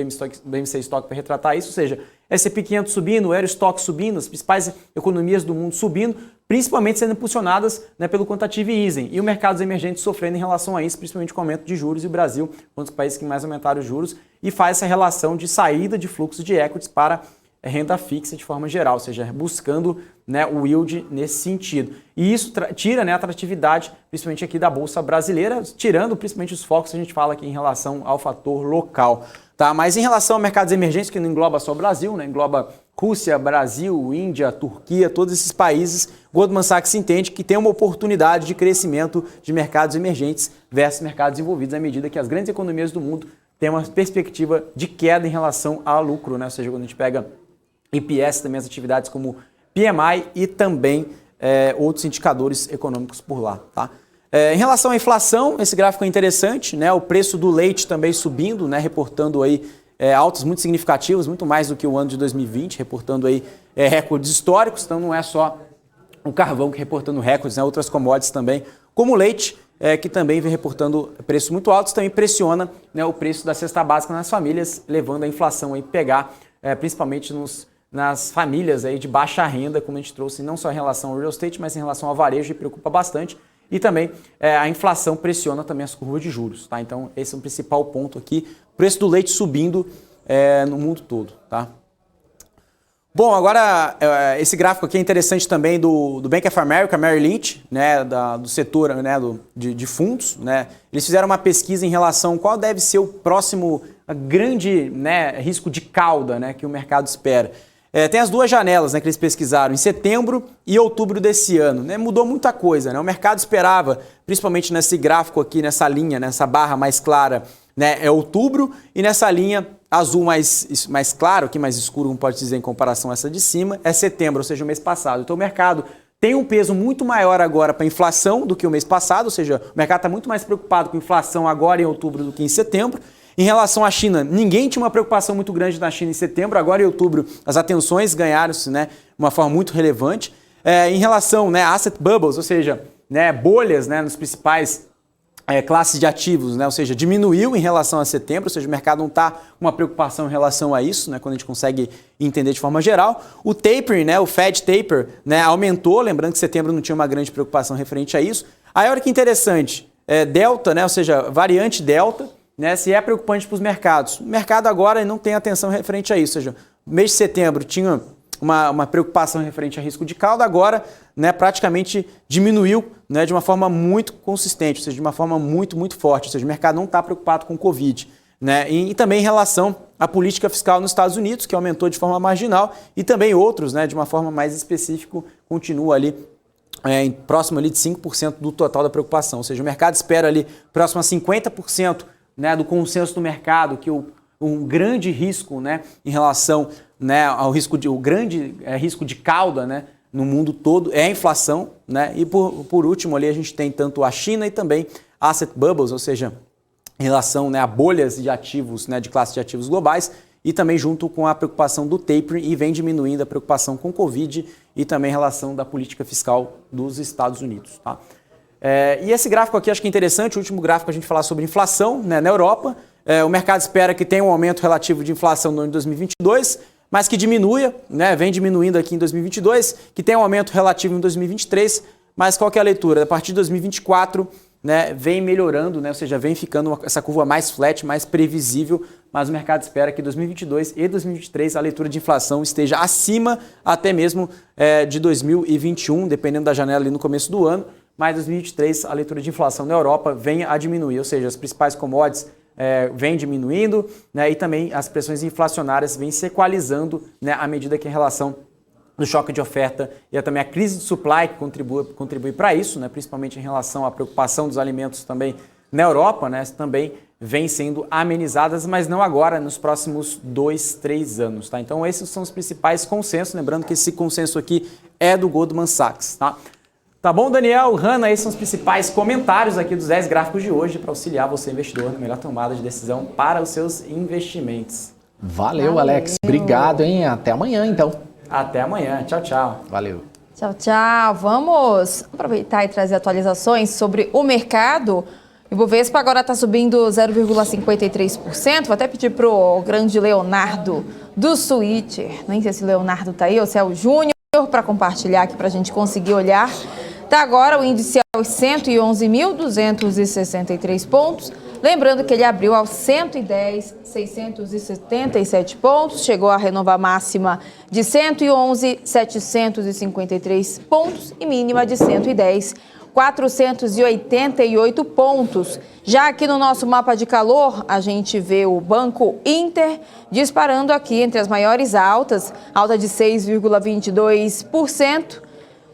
BMC Stock para retratar isso, ou seja, S&P 500 subindo, o Eurostock subindo, as principais economias do mundo subindo, principalmente sendo impulsionadas, né, pelo quantitative easing, e o mercado emergente sofrendo em relação a isso, principalmente com o aumento de juros, e o Brasil, um dos países que mais aumentaram os juros, e faz essa relação de saída de fluxo de equities para renda fixa de forma geral, ou seja, buscando, né, o yield nesse sentido. E isso tira, né, a atratividade, principalmente aqui da Bolsa Brasileira, tirando principalmente os focos que a gente fala aqui em relação ao fator local. Tá? Mas em relação a mercados emergentes, que não engloba só o Brasil, né, engloba Rússia, Brasil, Índia, Turquia, todos esses países, Goldman Sachs entende que tem uma oportunidade de crescimento de mercados emergentes versus mercados envolvidos, à medida que as grandes economias do mundo têm uma perspectiva de queda em relação ao lucro, né? Ou seja, quando a gente pega EPS, também as atividades como PMI e também outros indicadores econômicos por lá. Tá? Em relação à inflação, esse gráfico é interessante, né? O preço do leite também subindo, né? Reportando aí altas muito significativas, muito mais do que o ano de 2020, reportando aí recordes históricos. Então não é só o carvão que reportando recordes, né? Outras commodities também, como o leite, que também vem reportando preços muito altos, também pressiona, né, o preço da cesta básica nas famílias, levando a inflação aí pegar, principalmente nas famílias aí de baixa renda, como a gente trouxe, não só em relação ao real estate, mas em relação ao varejo, e preocupa bastante. E também a inflação pressiona também as curvas de juros. Tá? Então esse é o principal ponto aqui, o preço do leite subindo no mundo todo. Tá? Bom, agora esse gráfico aqui é interessante também do Bank of America, Merrill Lynch, né, do setor, né, de fundos. Né? Eles fizeram uma pesquisa em relação a qual deve ser o próximo grande, né, risco de cauda, né, que o mercado espera. Tem as duas janelas, né, que eles pesquisaram, em setembro e outubro desse ano. Né? Mudou muita coisa. Né? O mercado esperava, principalmente nesse gráfico aqui, nessa linha, nessa barra mais clara, né, é outubro, e nessa linha azul mais claro, aqui mais escuro, como pode dizer em comparação a essa de cima, é setembro, ou seja, o mês passado. Então o mercado tem um peso muito maior agora para a inflação do que o mês passado, ou seja, o mercado está muito mais preocupado com a inflação agora em outubro do que em setembro. Em relação à China, ninguém tinha uma preocupação muito grande na China em setembro, agora em outubro as atenções ganharam-se, né, de uma forma muito relevante. Em relação, né, a asset bubbles, ou seja, né, bolhas, né, nos principais classes de ativos, né, ou seja, diminuiu em relação a setembro, ou seja, o mercado não está com uma preocupação em relação a isso, né, quando a gente consegue entender de forma geral. O tapering, né, o Fed taper, né, aumentou, lembrando que setembro não tinha uma grande preocupação referente a isso. Aí olha que interessante, Delta, né, ou seja, variante Delta, né, se é preocupante para os mercados. O mercado agora não tem atenção referente a isso, ou seja, no mês de setembro tinha uma preocupação referente a risco de cauda, agora, né, praticamente diminuiu, né, de uma forma muito consistente, ou seja, de uma forma muito, muito forte, ou seja, o mercado não está preocupado com o Covid. Né, e também em relação à política fiscal nos Estados Unidos, que aumentou de forma marginal, e também outros, né, de uma forma mais específica, continua ali próximo ali de 5% do total da preocupação, ou seja, o mercado espera ali próximo a 50%, né, do consenso do mercado, que um grande risco, né, em relação, né, ao risco o grande risco de cauda, né, no mundo todo é a inflação. Né, e por último ali a gente tem tanto a China e também asset bubbles, ou seja, em relação, né, a bolhas de ativos, né, de classe de ativos globais, e também junto com a preocupação do tapering, e vem diminuindo a preocupação com o Covid e também em relação da política fiscal dos Estados Unidos. Tá? E esse gráfico aqui acho que é interessante, o último gráfico a gente falar sobre inflação, né, na Europa. O mercado espera que tenha um aumento relativo de inflação no ano de 2022, mas que diminua, né, vem diminuindo aqui em 2022, que tenha um aumento relativo em 2023, mas qual que é a leitura? A partir de 2024, né, vem melhorando, né, ou seja, vem ficando essa curva mais flat, mais previsível, mas o mercado espera que 2022 e 2023 a leitura de inflação esteja acima até mesmo de 2021, dependendo da janela ali no começo do ano, mas 2023 a leitura de inflação na Europa vem a diminuir, ou seja, as principais commodities vem diminuindo, né, e também as pressões inflacionárias vêm se equalizando, né, à medida que a relação do choque de oferta e também a crise de supply que contribui para isso, né, principalmente em relação à preocupação dos alimentos também na Europa, né, também vem sendo amenizadas, mas não agora, nos próximos 2, 3 anos. Tá? Então esses são os principais consensos, lembrando que esse consenso aqui é do Goldman Sachs. Tá bom, Daniel, Hanna, esses são os principais comentários aqui dos 10 gráficos de hoje para auxiliar você, investidor, na melhor tomada de decisão para os seus investimentos.
Valeu, Alex. Obrigado, hein? Até amanhã, então.
Até amanhã. Tchau, tchau.
Valeu.
Tchau, tchau. Vamos aproveitar e trazer atualizações sobre o mercado. O Ibovespa agora está subindo 0,53%. Vou até pedir para o grande Leonardo do Twitter, nem sei se o Leonardo está aí ou se é o Júnior, para compartilhar aqui para a gente conseguir olhar. Está agora o índice aos 111.263 pontos, Lembrando que ele abriu aos 110.677 pontos, chegou a renovar máxima de 111.753 pontos e mínima de 110.488 pontos. Já aqui no nosso mapa de calor, a gente vê o Banco Inter disparando aqui entre as maiores altas, alta de 6,22%.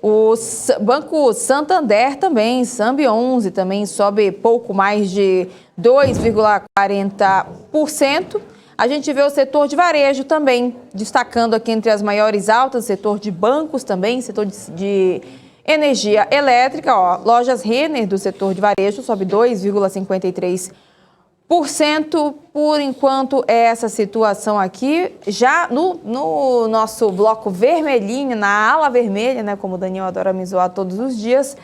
O Banco Santander também, Sambi 11, também sobe pouco mais de 2,40%. A gente vê o setor de varejo também, destacando aqui entre as maiores altas, setor de bancos também, setor de energia elétrica, ó, lojas Renner do setor de varejo sobe 2,53%. Por enquanto, é essa situação aqui. Já no nosso bloco vermelhinho, na ala vermelha, né, como o Daniel adora me zoar todos os dias,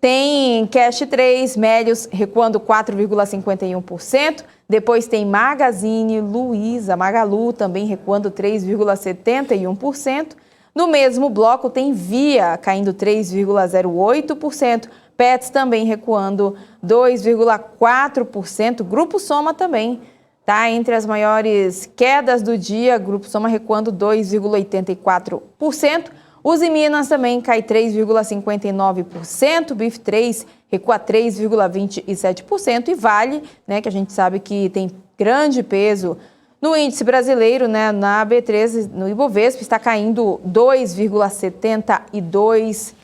tem Cash 3, Melios recuando 4,51%. Depois tem Magazine Luiza, Magalu também recuando 3,71%. No mesmo bloco tem Via caindo 3,08%. Pets também recuando 2,4%. Grupo Soma também está entre as maiores quedas do dia. Grupo Soma recuando 2,84%. Uzi Minas também cai 3,59%. BIF 3 recua 3,27%. E Vale, né, que a gente sabe que tem grande peso no índice brasileiro, né, na B3, no Ibovespa, está caindo 2,72%.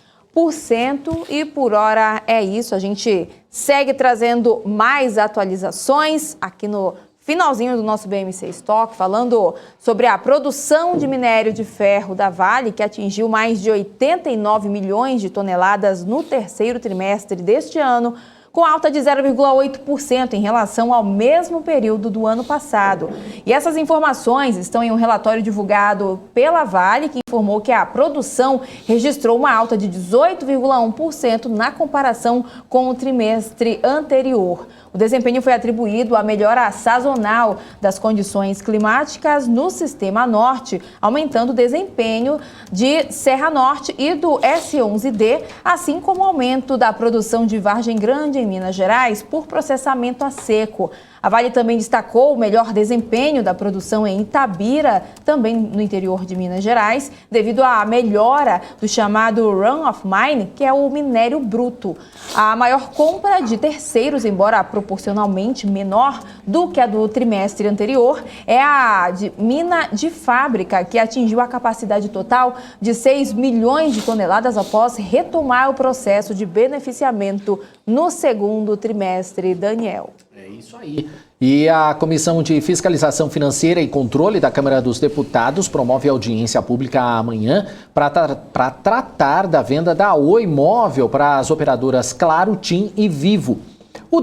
E por hora é isso, a gente segue trazendo mais atualizações aqui no finalzinho do nosso BMC Stock, falando sobre a produção de minério de ferro da Vale, que atingiu mais de 89 milhões de toneladas no terceiro trimestre deste ano, com alta de 0,8% em relação ao mesmo período do ano passado. E essas informações estão em um relatório divulgado pela Vale, que informou que a produção registrou uma alta de 18,1% na comparação com o trimestre anterior. O desempenho foi atribuído à melhora sazonal das condições climáticas no Sistema Norte, aumentando o desempenho de Serra Norte e do S11D, assim como o aumento da produção de Vargem Grande em Minas Gerais por processamento a seco. A Vale também destacou o melhor desempenho da produção em Itabira, também no interior de Minas Gerais, devido à melhora do chamado Run of Mine, que é o minério bruto. A maior compra de terceiros, embora proporcionalmente menor do que a do trimestre anterior, é a de mina de fábrica, que atingiu a capacidade total de 6 milhões de toneladas após retomar o processo de beneficiamento no segundo trimestre. Daniel.
É isso aí. E a Comissão de Fiscalização Financeira e Controle da Câmara dos Deputados promove audiência pública amanhã para tratar da venda da Oi Móvel para as operadoras Claro, TIM e Vivo. O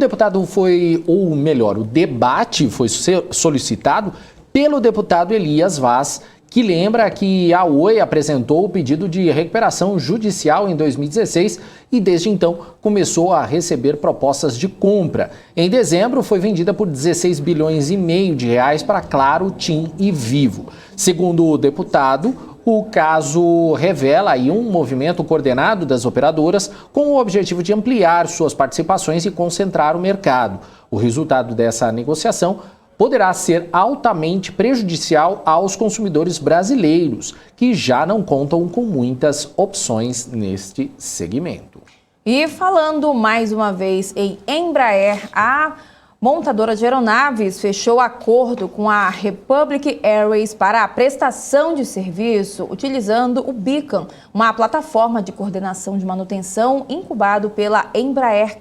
debate foi solicitado pelo deputado Elias Vaz, que lembra que a Oi apresentou o pedido de recuperação judicial em 2016 e desde então começou a receber propostas de compra. Em dezembro foi vendida por 16 bilhões e meio de reais para Claro, TIM e Vivo. Segundo o deputado, o caso revela aí um movimento coordenado das operadoras com o objetivo de ampliar suas participações e concentrar o mercado. O resultado dessa negociação poderá ser altamente prejudicial aos consumidores brasileiros, que já não contam com muitas opções neste segmento.
E falando mais uma vez em Embraer, a montadora de aeronaves fechou acordo com a Republic Airways para a prestação de serviço utilizando o Beacon, uma plataforma de coordenação de manutenção incubado pela Embraer.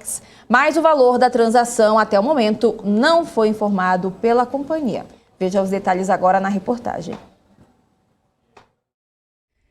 Mas o valor da transação até o momento não foi informado pela companhia. Veja os detalhes agora na reportagem.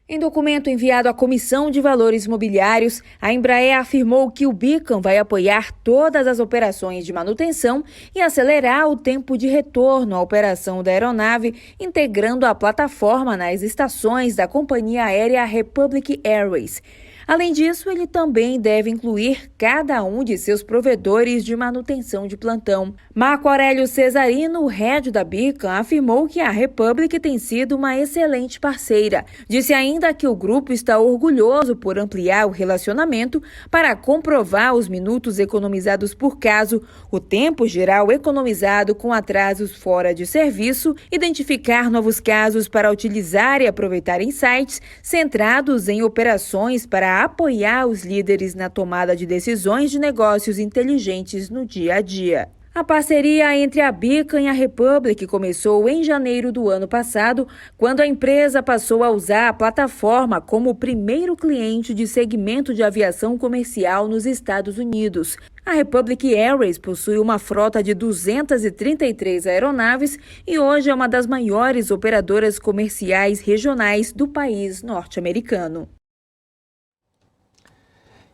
Em documento enviado à Comissão de Valores Mobiliários, a Embraer afirmou que o Beacon vai apoiar todas as operações de manutenção e acelerar o tempo de retorno à operação da aeronave, integrando a plataforma nas estações da companhia aérea Republic Airways.
Além disso, ele também deve incluir cada um de seus provedores de manutenção de plantão. Marco Aurélio Cesarino, head da Beacon, afirmou que a Republic tem sido uma excelente parceira. Disse ainda que o grupo está orgulhoso por ampliar o relacionamento para comprovar os minutos economizados por caso, o tempo geral economizado com atrasos fora de serviço, identificar novos casos para utilizar e aproveitar insights centrados em operações para apoiar os líderes na tomada de decisões de negócios inteligentes no dia a dia. A parceria entre a Beacon e a Republic começou em janeiro do ano passado, quando a empresa passou a usar a plataforma como o primeiro cliente de segmento de aviação comercial nos Estados Unidos. A Republic Airways possui uma frota de 233 aeronaves e hoje é uma das maiores operadoras comerciais regionais do país norte-americano.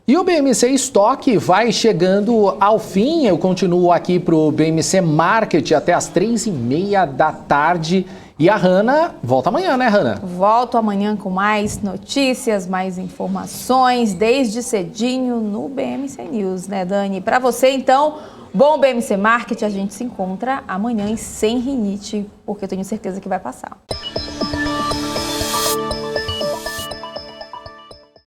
E o BMC Stock vai chegando ao fim. Eu continuo aqui para o BMC Market até as 3h30 da tarde. E a Hanna volta amanhã, né, Hanna?
Volto amanhã com mais notícias, mais informações, desde cedinho no BMC News, né, Dani? Para você, então, bom BMC Market. A gente se encontra amanhã e sem rinite, porque eu tenho certeza que vai passar.